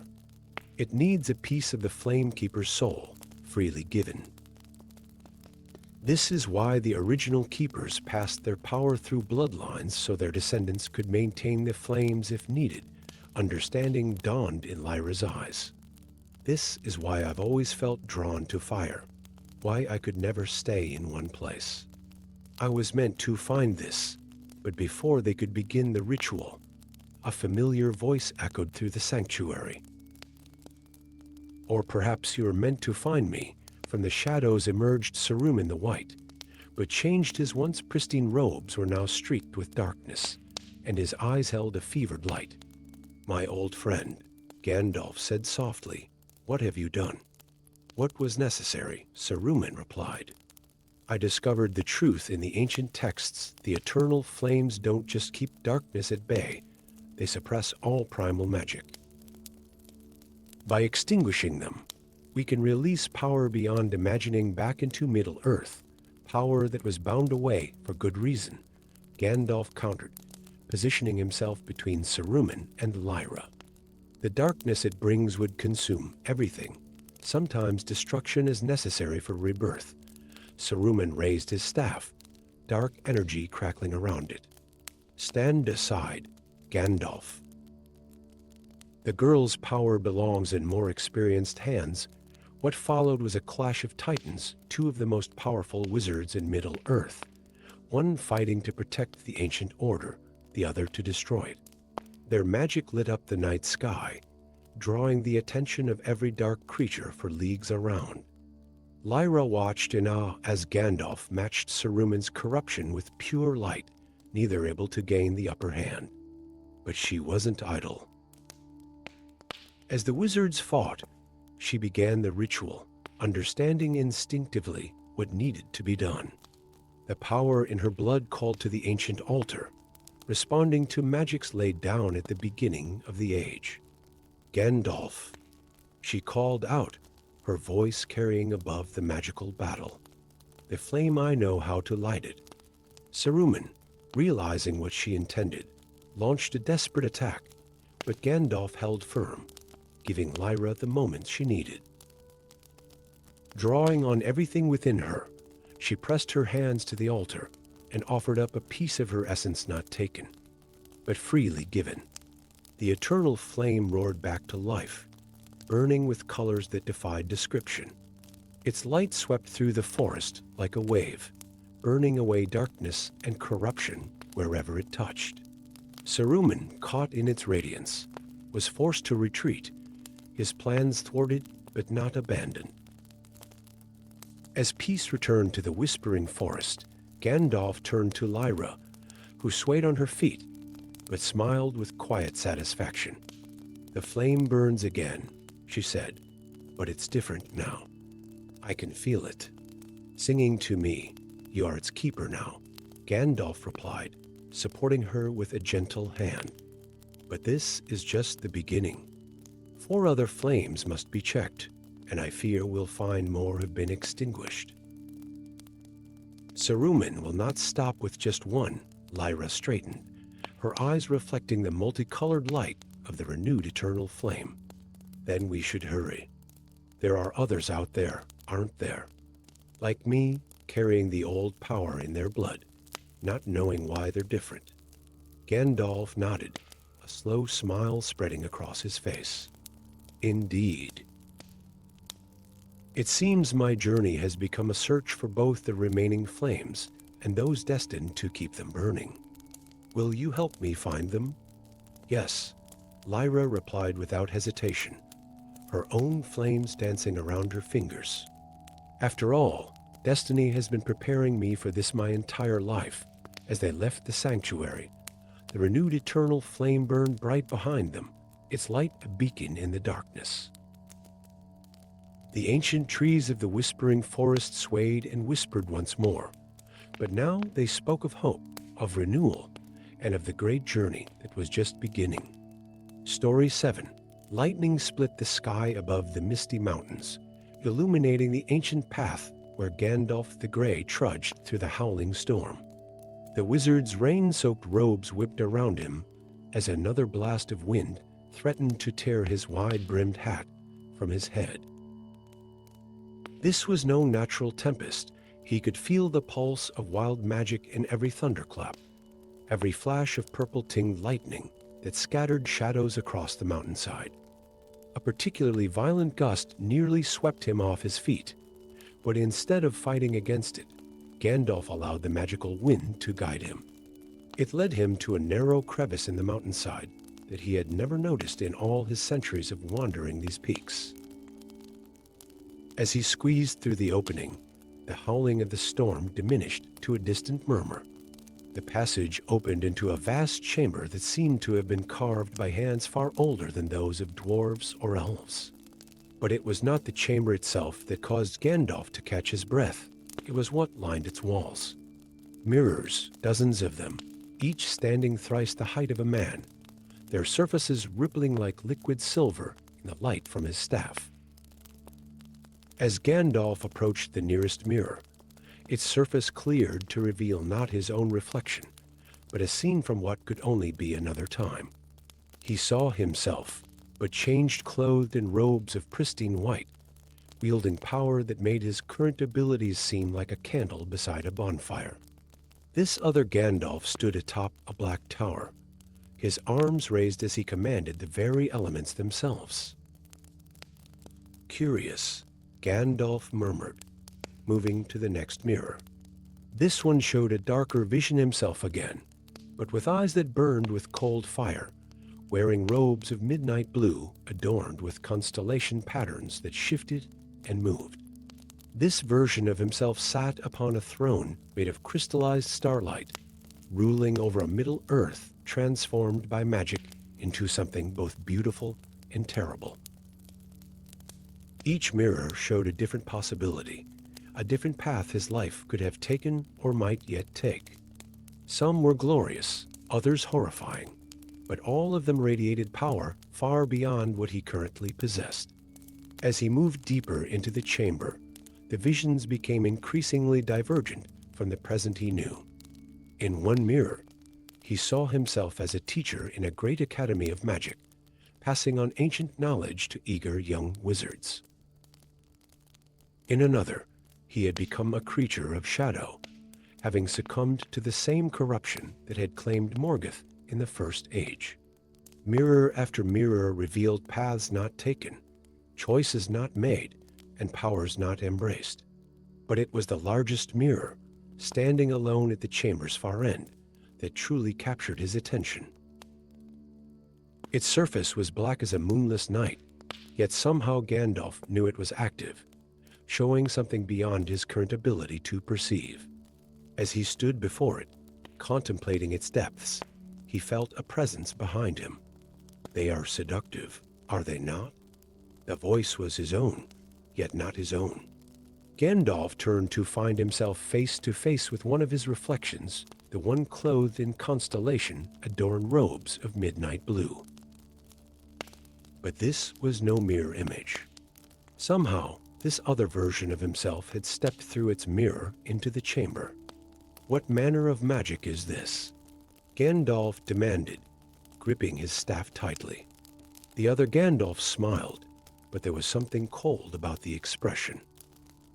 Speaker 1: It needs a piece of the Flamekeeper's soul, freely given. This is why the original keepers passed their power through bloodlines so their descendants could maintain the flames if needed." Understanding dawned in Lyra's eyes. "This is why I've always felt drawn to fire, why I could never stay in one place. I was meant to find this." But before they could begin the ritual, a familiar voice echoed through the sanctuary. "Or perhaps you were meant to find me." From the shadows emerged Saruman the White, but changed. His once pristine robes were now streaked with darkness, and his eyes held a fevered light. "My old friend," Gandalf said softly, "what have you done?" "What was necessary," Saruman replied. "I discovered the truth in the ancient texts. The eternal flames don't just keep darkness at bay, they suppress all primal magic. By extinguishing them, we can release power beyond imagining back into Middle-earth, power that was bound away for good reason," Gandalf countered, positioning himself between Saruman and Lyra. "The darkness it brings would consume everything. Sometimes destruction is necessary for rebirth." Saruman raised his staff, dark energy crackling around it. "Stand aside, Gandalf. The girl's power belongs in more experienced hands." What followed was a clash of titans, 2 of the most powerful wizards in Middle-earth, one fighting to protect the ancient order, the other to destroy it. Their magic lit up the night sky, drawing the attention of every dark creature for leagues around. Lyra watched in awe as Gandalf matched Saruman's corruption with pure light, neither able to gain the upper hand. But she wasn't idle. As the wizards fought, she began the ritual, understanding instinctively what needed to be done. The power in her blood called to the ancient altar, responding to magics laid down at the beginning of the age. "Gandalf," she called out, her voice carrying above the magical battle. "The flame, I know how to light it." Saruman, realizing what she intended, launched a desperate attack, but Gandalf held firm, giving Lyra the moment she needed. Drawing on everything within her, she pressed her hands to the altar and offered up a piece of her essence not taken, but freely given. The eternal flame roared back to life, burning with colors that defied description. Its light swept through the forest like a wave, burning away darkness and corruption wherever it touched. Saruman, caught in its radiance, was forced to retreat, his plans thwarted but not abandoned. As peace returned to the Whispering Forest, Gandalf turned to Lyra, who swayed on her feet, but smiled with quiet satisfaction. "The flame burns again," she said, "but it's different now. I can feel it. Singing to me, you are its keeper now," Gandalf replied, supporting her with a gentle hand. "But this is just the beginning. 4 other flames must be checked, and I fear we'll find more have been extinguished." Saruman will not stop with just one, Lyra straightened, her eyes reflecting the multicolored light of the renewed eternal flame. "Then we should hurry. There are others out there, aren't there? Like me, carrying the old power in their blood, not knowing why they're different." Gandalf nodded, a slow smile spreading across his face. "Indeed. It seems my journey has become a search for both the remaining flames and those destined to keep them burning. Will you help me find them?" "Yes," Lyra replied without hesitation, her own flames dancing around her fingers. "After all, destiny has been preparing me for this my entire life." As they left the sanctuary, the renewed eternal flame burned bright behind them, its light a beacon in the darkness. The ancient trees of the whispering forest swayed and whispered once more, but now they spoke of hope, of renewal, and of the great journey that was just beginning. Story 7. Lightning split the sky above the misty mountains, illuminating the ancient path where Gandalf the Grey trudged through the howling storm. The wizard's rain-soaked robes whipped around him as another blast of wind threatened to tear his wide-brimmed hat from his head. This was no natural tempest. He could feel the pulse of wild magic in every thunderclap, every flash of purple-tinged lightning that scattered shadows across the mountainside. A particularly violent gust nearly swept him off his feet, but instead of fighting against it, Gandalf allowed the magical wind to guide him. It led him to a narrow crevice in the mountainside that he had never noticed in all his centuries of wandering these peaks. As he squeezed through the opening, the howling of the storm diminished to a distant murmur. The passage opened into a vast chamber that seemed to have been carved by hands far older than those of dwarves or elves. But it was not the chamber itself that caused Gandalf to catch his breath. It was what lined its walls. Mirrors, dozens of them, each standing thrice the height of a man, their surfaces rippling like liquid silver in the light from his staff. As Gandalf approached the nearest mirror, its surface cleared to reveal not his own reflection, but a scene from what could only be another time. He saw himself, but changed, clothed in robes of pristine white, wielding power that made his current abilities seem like a candle beside a bonfire. This other Gandalf stood atop a black tower, his arms raised as he commanded the very elements themselves. "Curious," Gandalf murmured, moving to the next mirror. This one showed a darker vision himself again, but with eyes that burned with cold fire, wearing robes of midnight blue adorned with constellation patterns that shifted and moved. This version of himself sat upon a throne made of crystallized starlight, ruling over a Middle-earth transformed by magic into something both beautiful and terrible. Each mirror showed a different possibility, a different path his life could have taken or might yet take. Some were glorious, others horrifying, but all of them radiated power far beyond what he currently possessed. As he moved deeper into the chamber, the visions became increasingly divergent from the present he knew. In one mirror, he saw himself as a teacher in a great academy of magic, passing on ancient knowledge to eager young wizards. In another, he had become a creature of shadow, having succumbed to the same corruption that had claimed Morgoth in the First Age. Mirror after mirror revealed paths not taken, choices not made, and powers not embraced. But it was the largest mirror, standing alone at the chamber's far end, that truly captured his attention. Its surface was black as a moonless night, yet somehow Gandalf knew it was active, showing something beyond his current ability to perceive. As he stood before it, contemplating its depths, he felt a presence behind him. They are seductive, are they not? The voice was his own, yet not his own. Gandalf turned to find himself face to face with one of his reflections, the one clothed in constellation-adorned robes of midnight blue. But this was no mere image. Somehow, this other version of himself had stepped through its mirror into the chamber. What manner of magic is this? Gandalf demanded, gripping his staff tightly. The other Gandalf smiled, but there was something cold about the expression.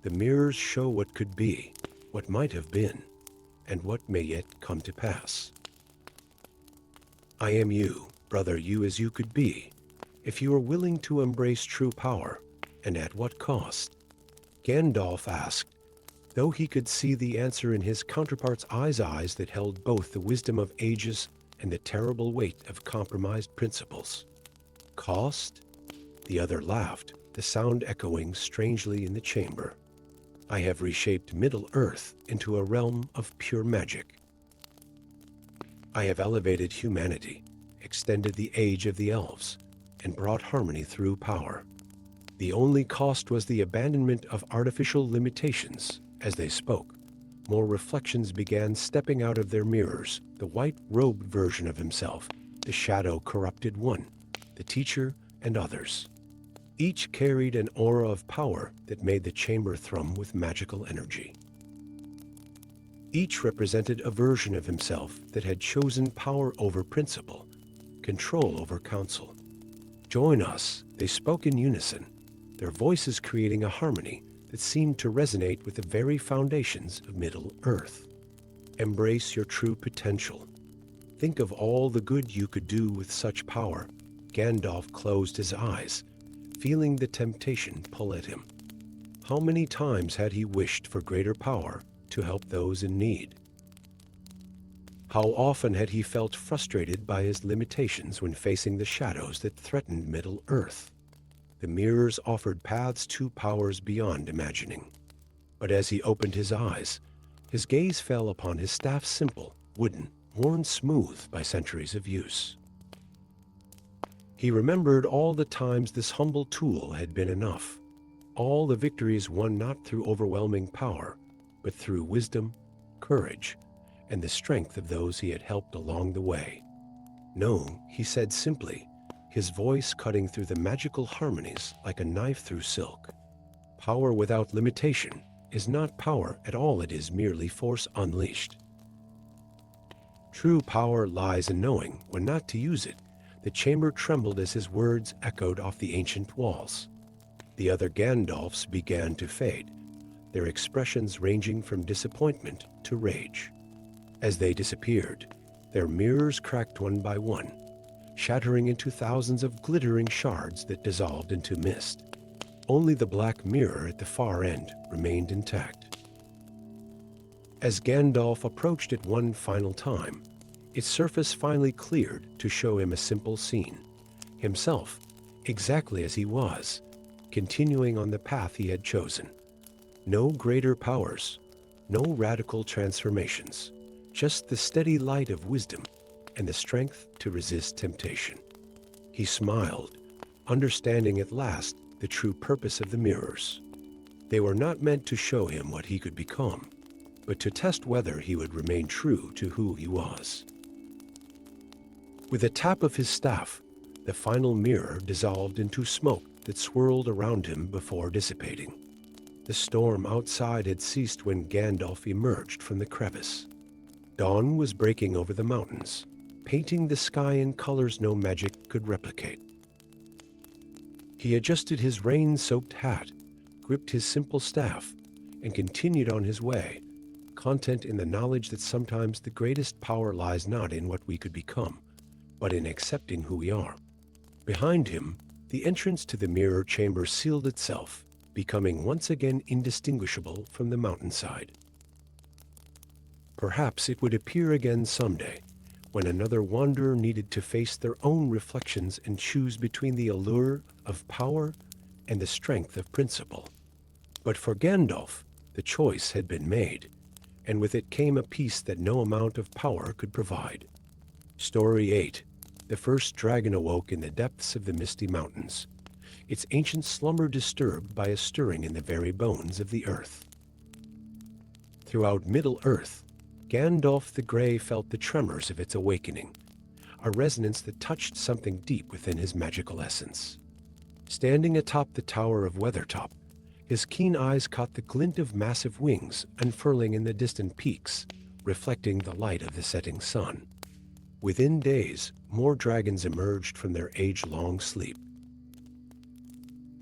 Speaker 1: The mirrors show what could be, what might have been, and what may yet come to pass. I am you, brother, you as you could be, if you are willing to embrace true power, and at what cost? Gandalf asked, though he could see the answer in his counterpart's eyes that held both the wisdom of ages and the terrible weight of compromised principles. Cost? The other laughed, the sound echoing strangely in the chamber. I have reshaped Middle-earth into a realm of pure magic. I have elevated humanity, extended the age of the elves, and brought harmony through power. The only cost was the abandonment of artificial limitations. As they spoke, more reflections began stepping out of their mirrors, the white-robed version of himself, the shadow-corrupted one, the teacher, and others. Each carried an aura of power that made the chamber thrum with magical energy. Each represented a version of himself that had chosen power over principle, control over counsel. Join us, they spoke in unison, their voices creating a harmony that seemed to resonate with the very foundations of Middle-earth. Embrace your true potential. Think of all the good you could do with such power. Gandalf closed his eyes, feeling the temptation pull at him. How many times had he wished for greater power to help those in need? How often had he felt frustrated by his limitations when facing the shadows that threatened Middle-earth? The mirrors offered paths to powers beyond imagining. But as he opened his eyes, his gaze fell upon his staff, simple, wooden, worn smooth by centuries of use. He remembered all the times this humble tool had been enough, all the victories won not through overwhelming power, but through wisdom, courage, and the strength of those he had helped along the way. No, he said simply, his voice cutting through the magical harmonies like a knife through silk. Power without limitation is not power at all, it is merely force unleashed. True power lies in knowing when not to use it. The chamber trembled as his words echoed off the ancient walls. The other Gandalfs began to fade, their expressions ranging from disappointment to rage. As they disappeared, their mirrors cracked one by one, shattering into thousands of glittering shards that dissolved into mist. Only the black mirror at the far end remained intact. As Gandalf approached it one final time, its surface finally cleared to show him a simple scene. Himself, exactly as he was, continuing on the path he had chosen. No greater powers, no radical transformations, just the steady light of wisdom and the strength to resist temptation. He smiled, understanding at last the true purpose of the mirrors. They were not meant to show him what he could become, but to test whether he would remain true to who he was. With a tap of his staff, the final mirror dissolved into smoke that swirled around him before dissipating. The storm outside had ceased when Gandalf emerged from the crevice. Dawn was breaking over the mountains, painting the sky in colors no magic could replicate. He adjusted his rain-soaked hat, gripped his simple staff, and continued on his way, content in the knowledge that sometimes the greatest power lies not in what we could become, but in accepting who we are. Behind him, the entrance to the mirror chamber sealed itself, becoming once again indistinguishable from the mountainside. Perhaps it would appear again someday, when another wanderer needed to face their own reflections and choose between the allure of power and the strength of principle. But for Gandalf, the choice had been made, and with it came a peace that no amount of power could provide. Story 8. The first dragon awoke in the depths of the misty mountains, its ancient slumber disturbed by a stirring in the very bones of the earth. Throughout Middle-earth, Gandalf the Grey felt the tremors of its awakening, a resonance that touched something deep within his magical essence. Standing atop the Tower of Weathertop, his keen eyes caught the glint of massive wings unfurling in the distant peaks, reflecting the light of the setting sun. Within days, more dragons emerged from their age-long sleep.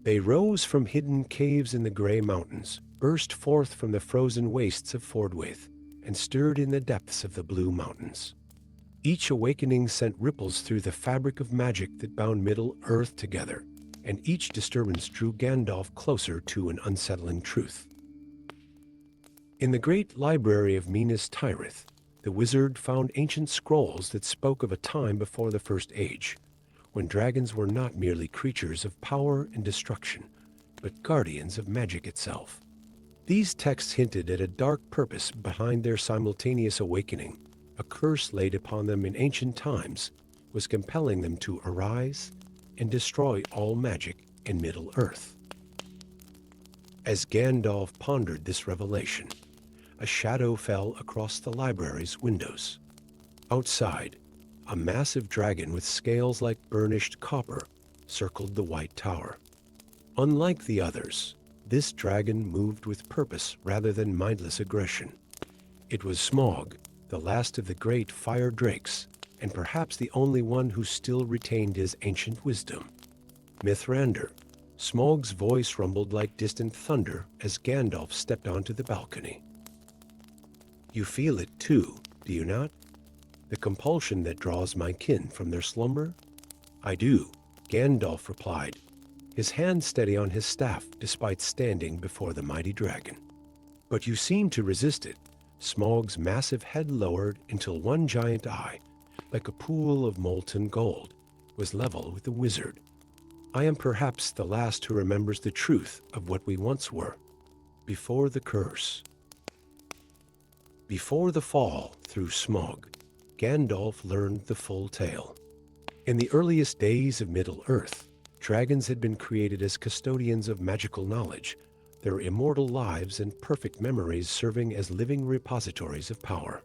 Speaker 1: They rose from hidden caves in the Grey Mountains, burst forth from the frozen wastes of Fordwaith, and stirred in the depths of the Blue Mountains. Each awakening sent ripples through the fabric of magic that bound Middle-earth together, and each disturbance drew Gandalf closer to an unsettling truth. In the great library of Minas Tirith, the wizard found ancient scrolls that spoke of a time before the First Age, when dragons were not merely creatures of power and destruction, but guardians of magic itself. These texts hinted at a dark purpose behind their simultaneous awakening. A curse laid upon them in ancient times was compelling them to arise and destroy all magic in Middle-earth. As Gandalf pondered this revelation, a shadow fell across the library's windows. Outside, a massive dragon with scales like burnished copper circled the White Tower. Unlike the others, this dragon moved with purpose rather than mindless aggression. It was Smaug, the last of the great fire drakes, and perhaps the only one who still retained his ancient wisdom. Mithrandir, Smaug's voice rumbled like distant thunder as Gandalf stepped onto the balcony. "You feel it too, do you not? The compulsion that draws my kin from their slumber?" "I do," Gandalf replied, his hand steady on his staff despite standing before the mighty dragon. "But you seem to resist it." Smaug's massive head lowered until one giant eye, like a pool of molten gold, was level with the wizard. "I am perhaps the last who remembers the truth of what we once were, before the curse." Before the fall through Smaug, Gandalf learned the full tale. In the earliest days of Middle-earth, dragons had been created as custodians of magical knowledge, their immortal lives and perfect memories serving as living repositories of power.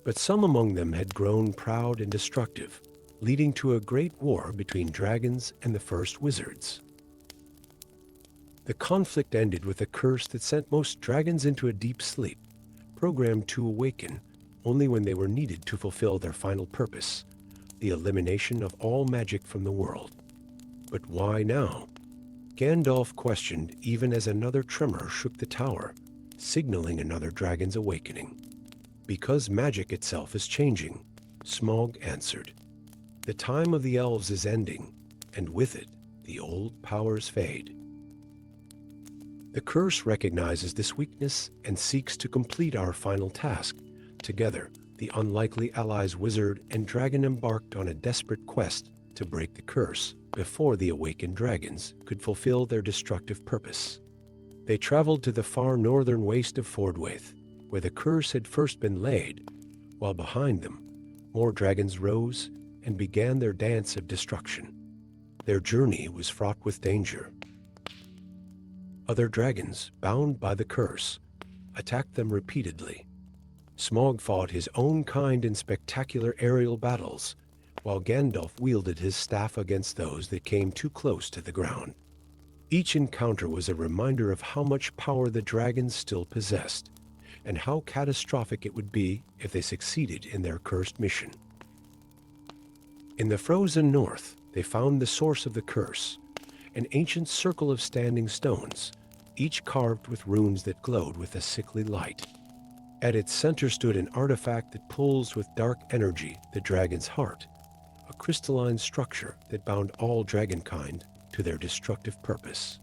Speaker 1: But some among them had grown proud and destructive, leading to a great war between dragons and the first wizards. The conflict ended with a curse that sent most dragons into a deep sleep, programmed to awaken only when they were needed to fulfill their final purpose, the elimination of all magic from the world. But why now? Gandalf questioned even as another tremor shook the tower, signaling another dragon's awakening. "Because magic itself is changing," Smaug answered. "The time of the elves is ending, and with it, the old powers fade. The curse recognizes this weakness and seeks to complete our final task. Together, the unlikely allies wizard and dragon embarked on a desperate quest to break the curse before the awakened dragons could fulfill their destructive purpose. They traveled to the far northern waste of Fordwaith, where the curse had first been laid, while behind them, more dragons rose and began their dance of destruction. Their journey was fraught with danger. Other dragons, bound by the curse, attacked them repeatedly. Smaug fought his own kind in spectacular aerial battles, while Gandalf wielded his staff against those that came too close to the ground. Each encounter was a reminder of how much power the dragons still possessed, and how catastrophic it would be if they succeeded in their cursed mission. In the frozen north, they found the source of the curse, an ancient circle of standing stones, each carved with runes that glowed with a sickly light. At its center stood an artifact that pulsed with dark energy, the dragon's heart, a crystalline structure that bound all dragonkind to their destructive purpose.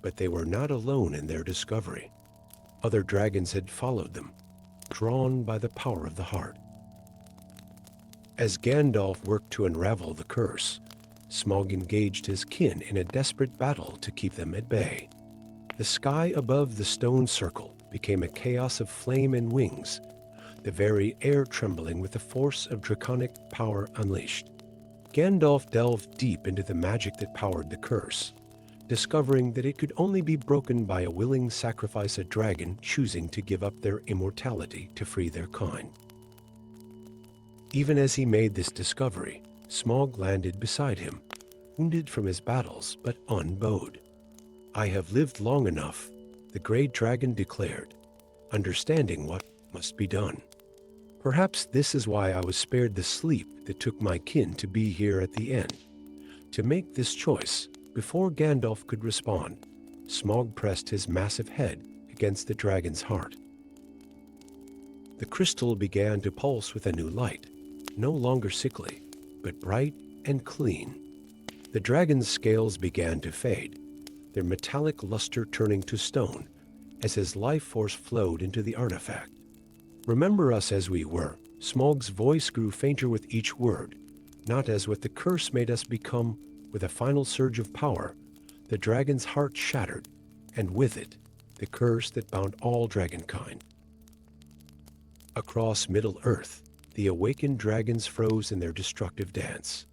Speaker 1: But they were not alone in their discovery. Other dragons had followed them, drawn by the power of the heart. As Gandalf worked to unravel the curse, Smaug engaged his kin in a desperate battle to keep them at bay. The sky above the stone circle became a chaos of flame and wings, the very air trembling with the force of draconic power unleashed. Gandalf delved deep into the magic that powered the curse, discovering that it could only be broken by a willing sacrifice, a dragon choosing to give up their immortality to free their kind. Even as he made this discovery, Smaug landed beside him, wounded from his battles but unbowed. "I have lived long enough," the great dragon declared, understanding what must be done. "Perhaps this is why I was spared the sleep that took my kin to be here at the end." To make this choice, before Gandalf could respond, Smaug pressed his massive head against the dragon's heart. The crystal began to pulse with a new light, no longer sickly, but bright and clean. The dragon's scales began to fade, their metallic luster turning to stone as his life force flowed into the artifact. "Remember us as we were." Smaug's voice grew fainter with each word, "not as what the curse made us become." With a final surge of power, the dragon's heart shattered, and with it, the curse that bound all dragonkind. Across Middle-earth, the awakened dragons froze in their destructive dance.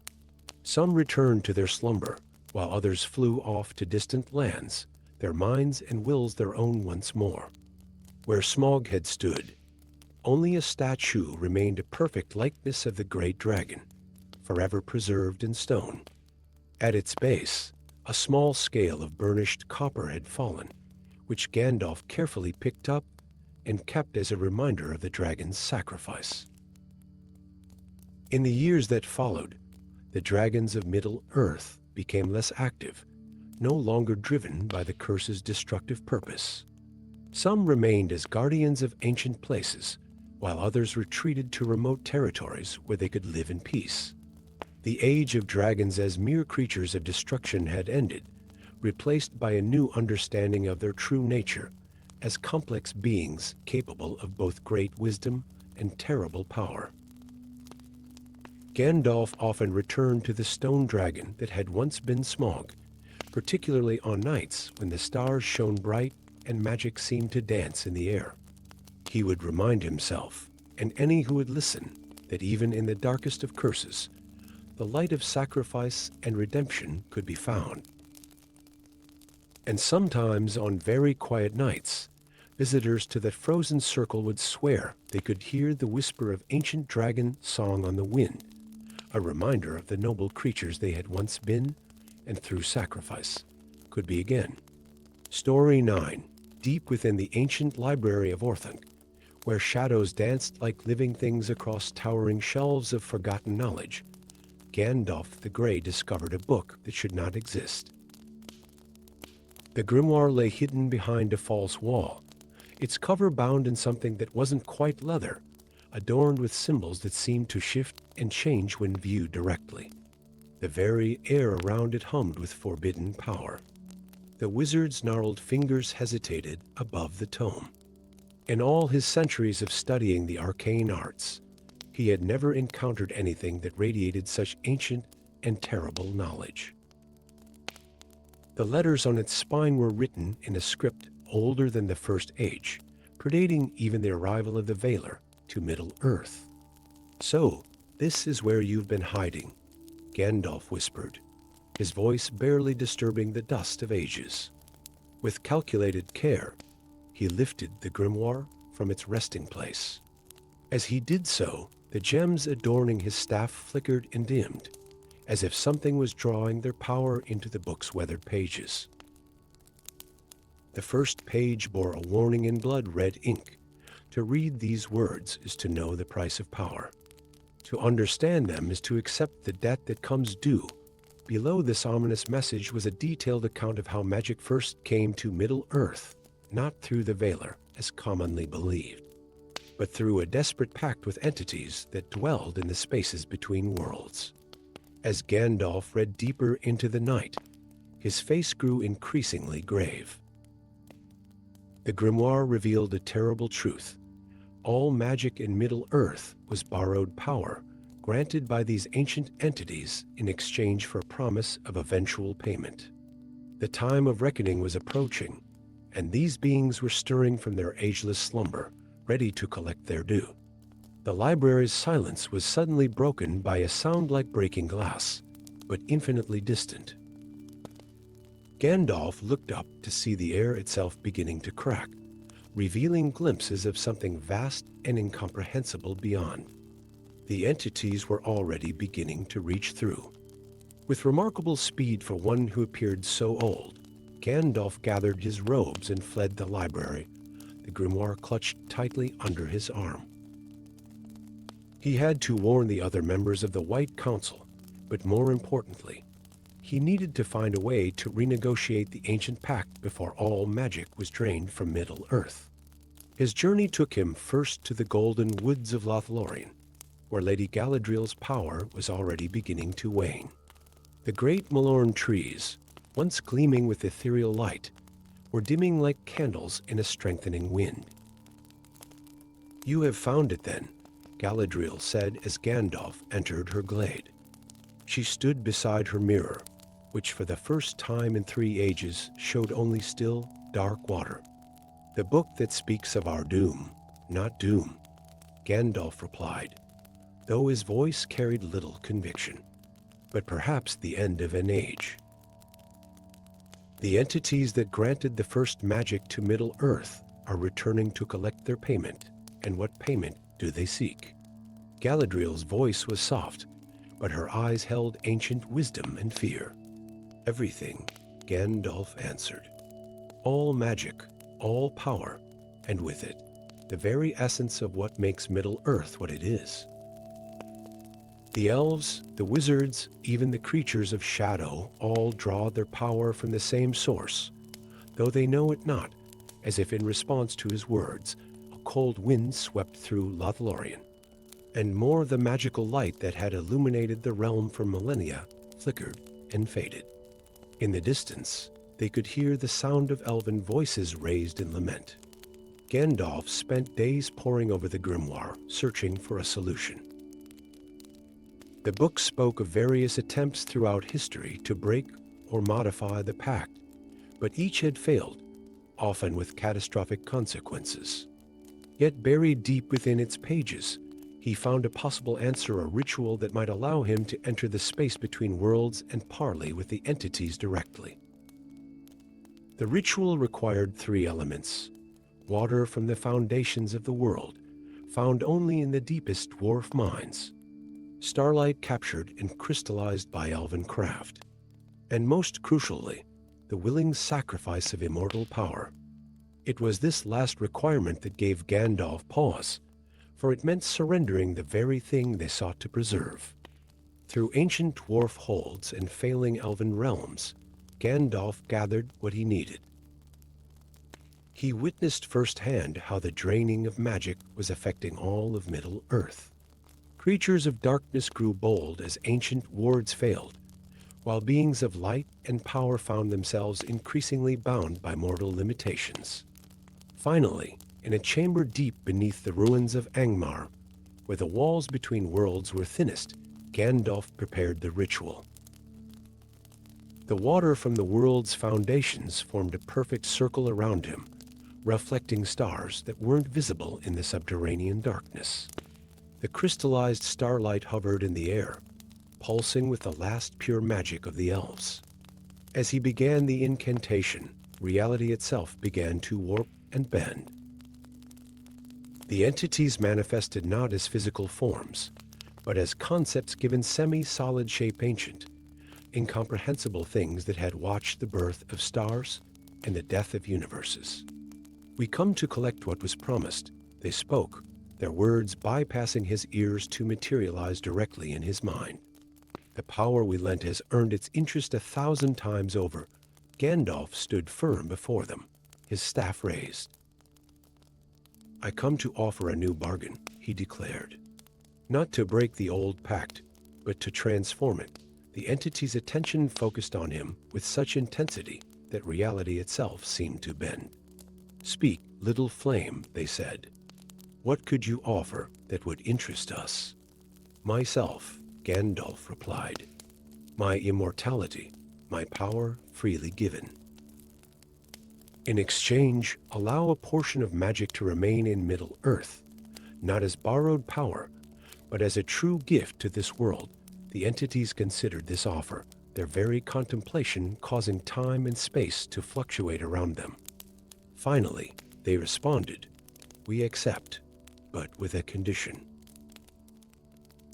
Speaker 1: Some returned to their slumber, while others flew off to distant lands, their minds and wills their own once more. Where Smaug had stood, only a statue remained, a perfect likeness of the great dragon, forever preserved in stone. At its base, a small scale of burnished copper had fallen, which Gandalf carefully picked up and kept as a reminder of the dragon's sacrifice. In the years that followed, the dragons of Middle-earth became less active, no longer driven by the curse's destructive purpose. Some remained as guardians of ancient places, while others retreated to remote territories where they could live in peace. The age of dragons as mere creatures of destruction had ended, replaced by a new understanding of their true nature as complex beings capable of both great wisdom and terrible power. Gandalf often returned to the stone dragon that had once been Smaug, particularly on nights when the stars shone bright and magic seemed to dance in the air. He would remind himself, and any who would listen, that even in the darkest of curses, the light of sacrifice and redemption could be found. And sometimes on very quiet nights, visitors to that frozen circle would swear they could hear the whisper of ancient dragon song on the wind, a reminder of the noble creatures they had once been and through sacrifice could be again. Story 9. Deep within the ancient library of Orthanc, where shadows danced like living things across towering shelves of forgotten knowledge, Gandalf the Grey discovered a book that should not exist. The grimoire lay hidden behind a false wall, its cover bound in something that wasn't quite leather, adorned with symbols that seemed to shift and change when viewed directly. The very air around it hummed with forbidden power. The wizard's gnarled fingers hesitated above the tome. In all his centuries of studying the arcane arts, he had never encountered anything that radiated such ancient and terrible knowledge. The letters on its spine were written in a script older than the First Age, predating even the arrival of the Valar to Middle-earth. "So, this is where you've been hiding," Gandalf whispered, his voice barely disturbing the dust of ages. With calculated care, he lifted the grimoire from its resting place. As he did so, the gems adorning his staff flickered and dimmed, as if something was drawing their power into the book's weathered pages. The first page bore a warning in blood-red ink. To read these words is to know the price of power. To understand them is to accept the debt that comes due. Below this ominous message was a detailed account of how magic first came to Middle-earth, not through the Valar, as commonly believed, but through a desperate pact with entities that dwelled in the spaces between worlds. As Gandalf read deeper into the night, his face grew increasingly grave. The grimoire revealed a terrible truth. All magic in Middle-earth was borrowed power, granted by these ancient entities in exchange for a promise of eventual payment. The time of reckoning was approaching, and these beings were stirring from their ageless slumber, ready to collect their due. The library's silence was suddenly broken by a sound like breaking glass, but infinitely distant. Gandalf looked up to see the air itself beginning to crack, revealing glimpses of something vast and incomprehensible beyond. The entities were already beginning to reach through. With remarkable speed for one who appeared so old, Gandalf gathered his robes and fled the library, the grimoire clutched tightly under his arm. He had to warn the other members of the White Council, but more importantly, he needed to find a way to renegotiate the ancient pact before all magic was drained from Middle-earth. His journey took him first to the golden woods of Lothlorien, where Lady Galadriel's power was already beginning to wane. The great Malorn trees, once gleaming with ethereal light, were dimming like candles in a strengthening wind. "You have found it, then," Galadriel said as Gandalf entered her glade. She stood beside her mirror, which for the first time in 3 ages showed only still, dark water. "The book that speaks of our doom, not doom," Gandalf replied, though his voice carried little conviction. "But perhaps the end of an age. The entities that granted the first magic to Middle-earth are returning to collect their payment, and what payment do they seek?" Galadriel's voice was soft, but her eyes held ancient wisdom and fear. "Everything," Gandalf answered. "All magic, all power, and with it, the very essence of what makes Middle-earth what it is. The elves, the wizards, even the creatures of shadow all draw their power from the same source, though they know it not, as if in response to his words, a cold wind swept through Lothlorien, and more of the magical light that had illuminated the realm for millennia flickered and faded. In the distance, they could hear the sound of elven voices raised in lament. Gandalf spent days poring over the grimoire, searching for a solution. The book spoke of various attempts throughout history to break or modify the pact, but each had failed, often with catastrophic consequences. Yet buried deep within its pages, he found a possible answer, a ritual that might allow him to enter the space between worlds and parley with the entities directly. The ritual required 3 elements: water from the foundations of the world, found only in the deepest dwarf mines, starlight captured and crystallized by elven craft, and most crucially, the willing sacrifice of immortal power. It was this last requirement that gave Gandalf pause, for it meant surrendering the very thing they sought to preserve. Through ancient dwarf holds and failing elven realms, Gandalf gathered what he needed. He witnessed firsthand how the draining of magic was affecting all of Middle-earth. Creatures of darkness grew bold as ancient wards failed, while beings of light and power found themselves increasingly bound by mortal limitations. Finally, in a chamber deep beneath the ruins of Angmar, where the walls between worlds were thinnest, Gandalf prepared the ritual. The water from the world's foundations formed a perfect circle around him, reflecting stars that weren't visible in the subterranean darkness. The crystallized starlight hovered in the air, pulsing with the last pure magic of the elves. As he began the incantation, reality itself began to warp and bend. The entities manifested not as physical forms, but as concepts given semi-solid shape, ancient, incomprehensible things that had watched the birth of stars and the death of universes. "We come to collect what was promised," they spoke, their words bypassing his ears to materialize directly in his mind. "The power we lent has earned its interest 1,000 times over." Gandalf stood firm before them, his staff raised. "I come to offer a new bargain," he declared. "Not to break the old pact, but to transform it." The entity's attention focused on him with such intensity that reality itself seemed to bend. "Speak, little flame," they said. "What could you offer that would interest us?" "Myself," Gandalf replied. "My immortality, my power freely given. In exchange, allow a portion of magic to remain in Middle-earth, not as borrowed power, but as a true gift to this world. The entities considered this offer, their very contemplation causing time and space to fluctuate around them. Finally, they responded, "We accept, but with a condition.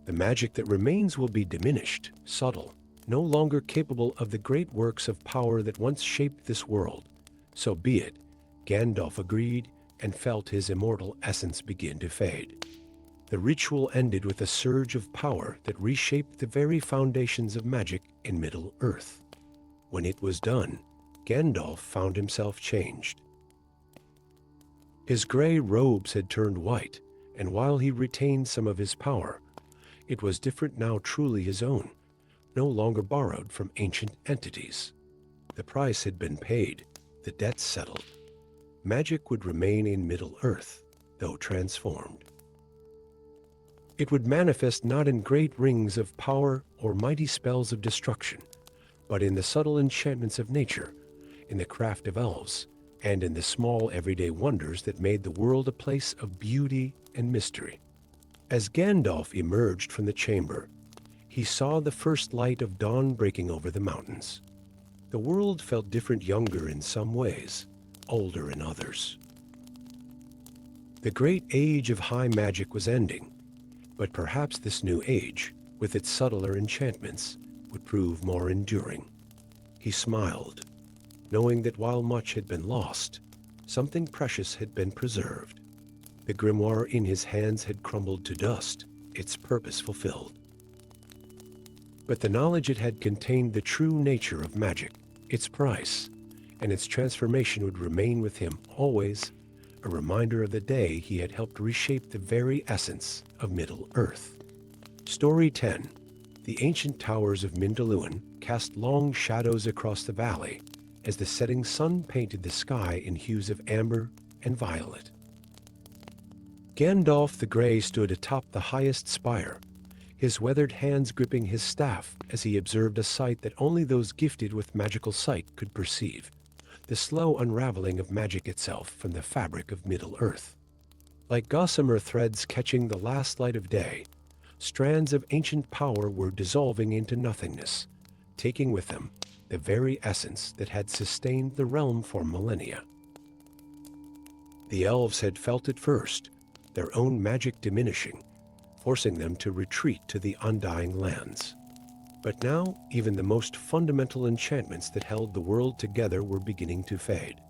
Speaker 1: The magic that remains will be diminished, subtle, no longer capable of the great works of power that once shaped this world. So be it." Gandalf agreed and felt his immortal essence begin to fade. The ritual ended with a surge of power that reshaped the very foundations of magic in Middle-earth. When it was done, Gandalf found himself changed. His gray robes had turned white, and while he retained some of his power, it was different now, truly his own, no longer borrowed from ancient entities. The price had been paid, the debt settled. Magic would remain in Middle-earth, though transformed. It would manifest not in great rings of power or mighty spells of destruction, but in the subtle enchantments of nature, in the craft of elves, and in the small everyday wonders that made the world a place of beauty and mystery. As Gandalf emerged from the chamber, he saw the first light of dawn breaking over the mountains. The world felt different, younger in some ways, older in others. The great age of high magic was ending, but perhaps this new age, with its subtler enchantments, would prove more enduring. He smiled, knowing that while much had been lost, something precious had been preserved. The grimoire in his hands had crumbled to dust, its purpose fulfilled. But the knowledge it had contained the true nature of magic, its price, and its transformation would remain with him always, a reminder of the day he had helped reshape the very essence of Middle-earth. Story 10. The ancient towers of Mindalluin cast long shadows across the valley as the setting sun painted the sky in hues of amber and violet. Gandalf the Grey stood atop the highest spire, his weathered hands gripping his staff as he observed a sight that only those gifted with magical sight could perceive: the slow unraveling of magic itself from the fabric of Middle-earth. Like gossamer threads catching the last light of day, strands of ancient power were dissolving into nothingness, taking with them the very essence that had sustained the realm for millennia. The elves had felt it first, their own magic diminishing, forcing them to retreat to the undying lands. But now, even the most fundamental enchantments that held the world together were beginning to fade.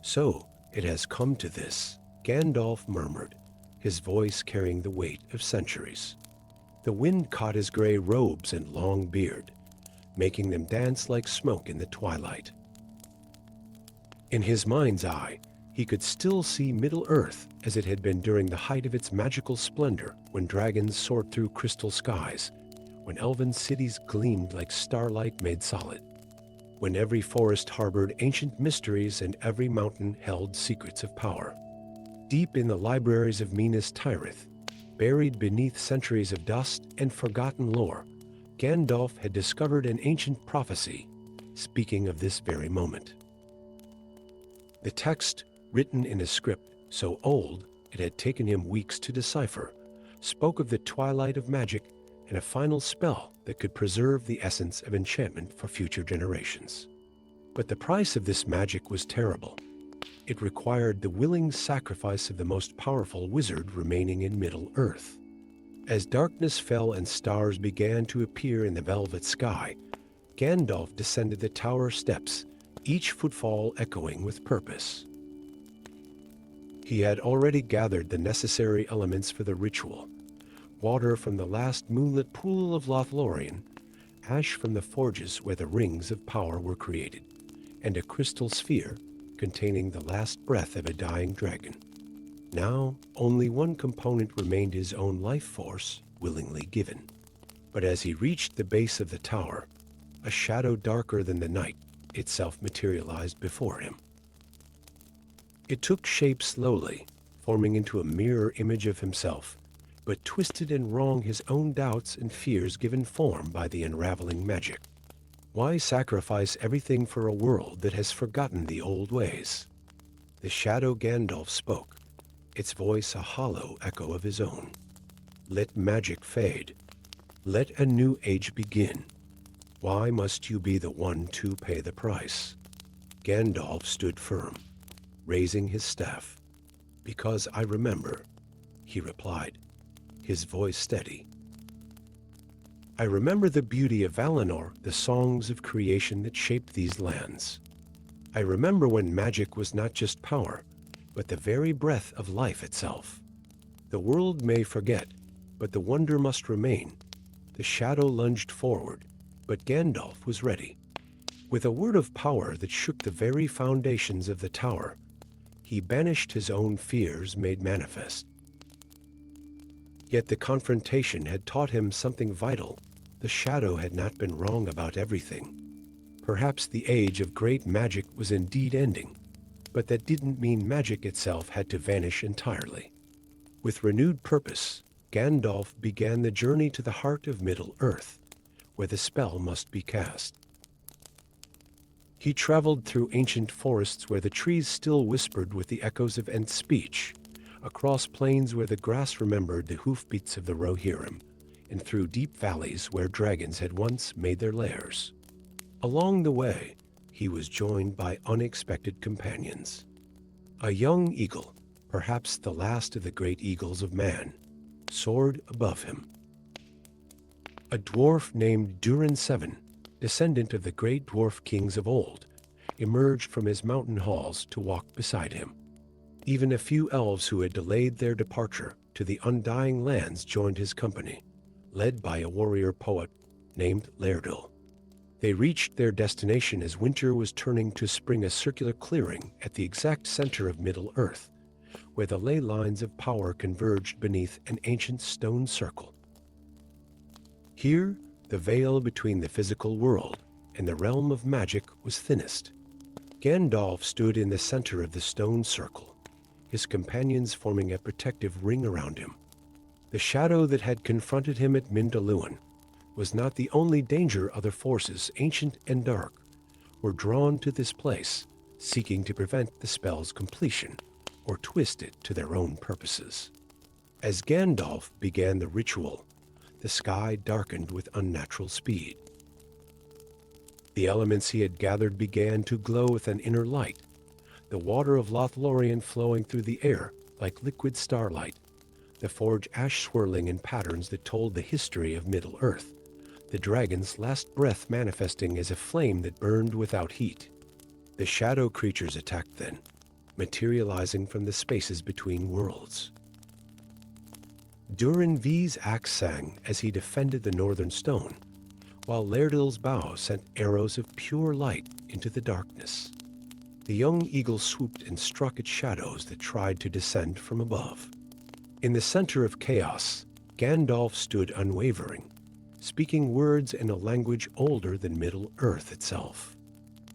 Speaker 1: "So, it has come to this," Gandalf murmured, his voice carrying the weight of centuries. The wind caught his gray robes and long beard, making them dance like smoke in the twilight. In his mind's eye, he could still see Middle-earth as it had been during the height of its magical splendor, when dragons soared through crystal skies, when elven cities gleamed like starlight made solid, when every forest harbored ancient mysteries and every mountain held secrets of power. Deep in the libraries of Minas Tirith, buried beneath centuries of dust and forgotten lore, Gandalf had discovered an ancient prophecy speaking of this very moment. The text, written in a script so old it had taken him weeks to decipher, spoke of the twilight of magic and a final spell that could preserve the essence of enchantment for future generations. But the price of this magic was terrible. It required the willing sacrifice of the most powerful wizard remaining in Middle-earth. As darkness fell and stars began to appear in the velvet sky, Gandalf descended the tower steps, each footfall echoing with purpose. He had already gathered the necessary elements for the ritual: water from the last moonlit pool of Lothlorien, ash from the forges where the rings of power were created, and a crystal sphere containing the last breath of a dying dragon. Now, only one component remained: his own life force, willingly given. But as he reached the base of the tower, a shadow darker than the night itself materialized before him. It took shape slowly, forming into a mirror image of himself, but twisted and wrong his own doubts and fears given form by the unraveling magic. Why sacrifice everything for a world that has forgotten the old ways? The shadow Gandalf spoke, its voice a hollow echo of his own. Let magic fade. Let a new age begin. Why must you be the one to pay the price? Gandalf stood firm, raising his staff. Because I remember, he replied, his voice steady. I remember the beauty of Valinor, the songs of creation that shaped these lands. I remember when magic was not just power, but the very breath of life itself. The world may forget, but the wonder must remain. The shadow lunged forward, but Gandalf was ready. With a word of power that shook the very foundations of the tower, he banished his own fears made manifest. Yet the confrontation had taught him something vital. The shadow had not been wrong about everything. Perhaps the age of great magic was indeed ending, but that didn't mean magic itself had to vanish entirely. With renewed purpose, Gandalf began the journey to the heart of Middle-earth, where the spell must be cast. He traveled through ancient forests where the trees still whispered with the echoes of Ent's speech, across plains where the grass remembered the hoofbeats of the Rohirrim, and through deep valleys where dragons had once made their lairs. Along the way, he was joined by unexpected companions. A young eagle, perhaps the last of the great eagles of man, soared above him. A dwarf named Durin Seven, descendant of the great dwarf kings of old, emerged from his mountain halls to walk beside him. Even a few elves who had delayed their departure to the undying lands joined his company, led by a warrior poet named Laerdal. They reached their destination as winter was turning to spring, a circular clearing at the exact center of Middle-earth, where the ley lines of power converged beneath an ancient stone circle. Here, the veil between the physical world and the realm of magic was thinnest. Gandalf stood in the center of the stone circle, his companions forming a protective ring around him. The shadow that had confronted him at Mindalluin was not the only danger. Other forces, ancient and dark, were drawn to this place, seeking to prevent the spell's completion or twist it to their own purposes. As Gandalf began the ritual, the sky darkened with unnatural speed. The elements he had gathered began to glow with an inner light, the water of Lothlorien flowing through the air like liquid starlight, the forge ash swirling in patterns that told the history of Middle-earth, the dragon's last breath manifesting as a flame that burned without heat. The shadow creatures attacked then, materializing from the spaces between worlds. Durin V's axe sang as he defended the northern stone, while Laerdal's bow sent arrows of pure light into the darkness. The young eagle swooped and struck at shadows that tried to descend from above. In the center of chaos, Gandalf stood unwavering, speaking words in a language older than Middle-earth itself.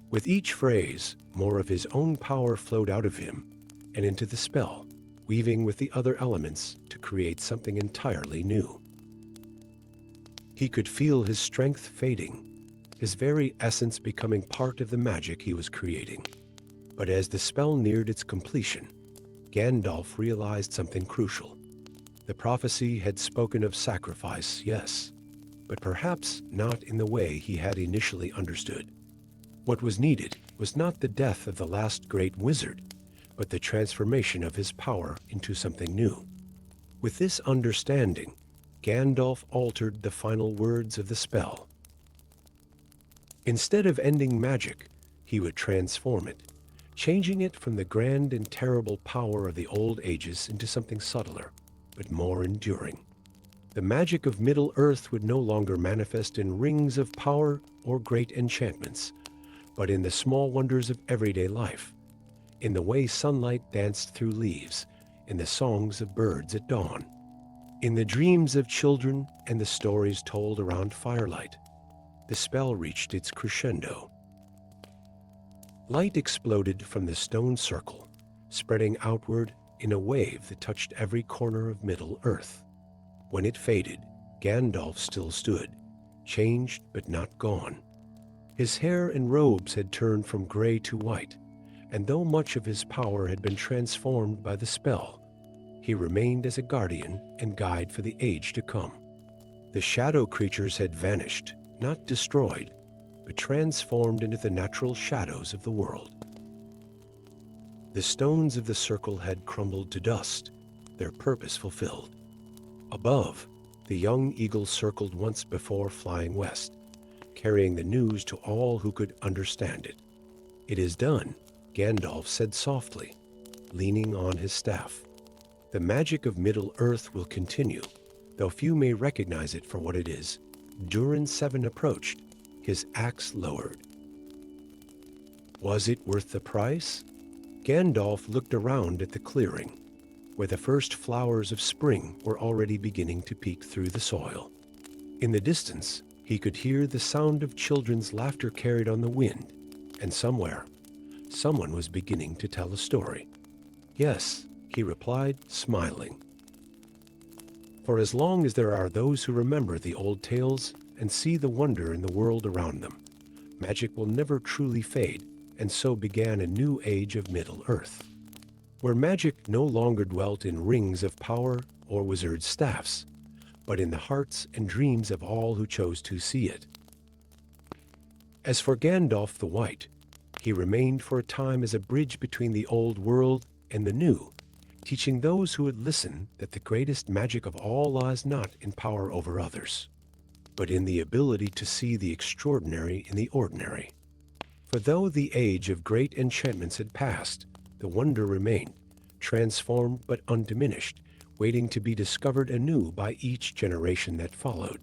Speaker 1: With each phrase, more of his own power flowed out of him and into the spell, weaving with the other elements to create something entirely new. He could feel his strength fading, his very essence becoming part of the magic he was creating. But as the spell neared its completion, Gandalf realized something crucial. The prophecy had spoken of sacrifice, yes, but perhaps not in the way he had initially understood. What was needed was not the death of the last great wizard, but the transformation of his power into something new. With this understanding, Gandalf altered the final words of the spell. Instead of ending magic, he would transform it, changing it from the grand and terrible power of the old ages into something subtler, but more enduring. The magic of Middle-earth would no longer manifest in rings of power or great enchantments, but in the small wonders of everyday life, in the way sunlight danced through leaves, in the songs of birds at dawn, in the dreams of children and the stories told around firelight. The spell reached its crescendo. Light exploded from the stone circle, spreading outward in a wave that touched every corner of Middle-earth. When it faded, Gandalf still stood, changed but not gone. His hair and robes had turned from gray to white, and though much of his power had been transformed by the spell, he remained as a guardian and guide for the age to come. The shadow creatures had vanished, not destroyed, but transformed into the natural shadows of the world. The stones of the circle had crumbled to dust, their purpose fulfilled. Above, the young eagle circled once before, flying west, carrying the news to all who could understand it. "It is done," Gandalf said softly, leaning on his staff. "The magic of Middle-earth will continue, though few may recognize it for what it is." Durin 7 approached, his axe lowered. Was it worth the price? Gandalf looked around at the clearing, where the first flowers of spring were already beginning to peek through the soil. In the distance, he could hear the sound of children's laughter carried on the wind, and somewhere, someone was beginning to tell a story. "Yes," he replied, smiling. "For as long as there are those who remember the old tales and see the wonder in the world around them, magic will never truly fade, and so began a new age of Middle-earth, where magic no longer dwelt in rings of power or wizards' staffs, but in the hearts and dreams of all who chose to see it." As for Gandalf the White, he remained for a time as a bridge between the old world and the new, teaching those who would listen that the greatest magic of all lies not in power over others, but in the ability to see the extraordinary in the ordinary. For though the age of great enchantments had passed, the wonder remained, transformed but undiminished, waiting to be discovered anew by each generation that followed.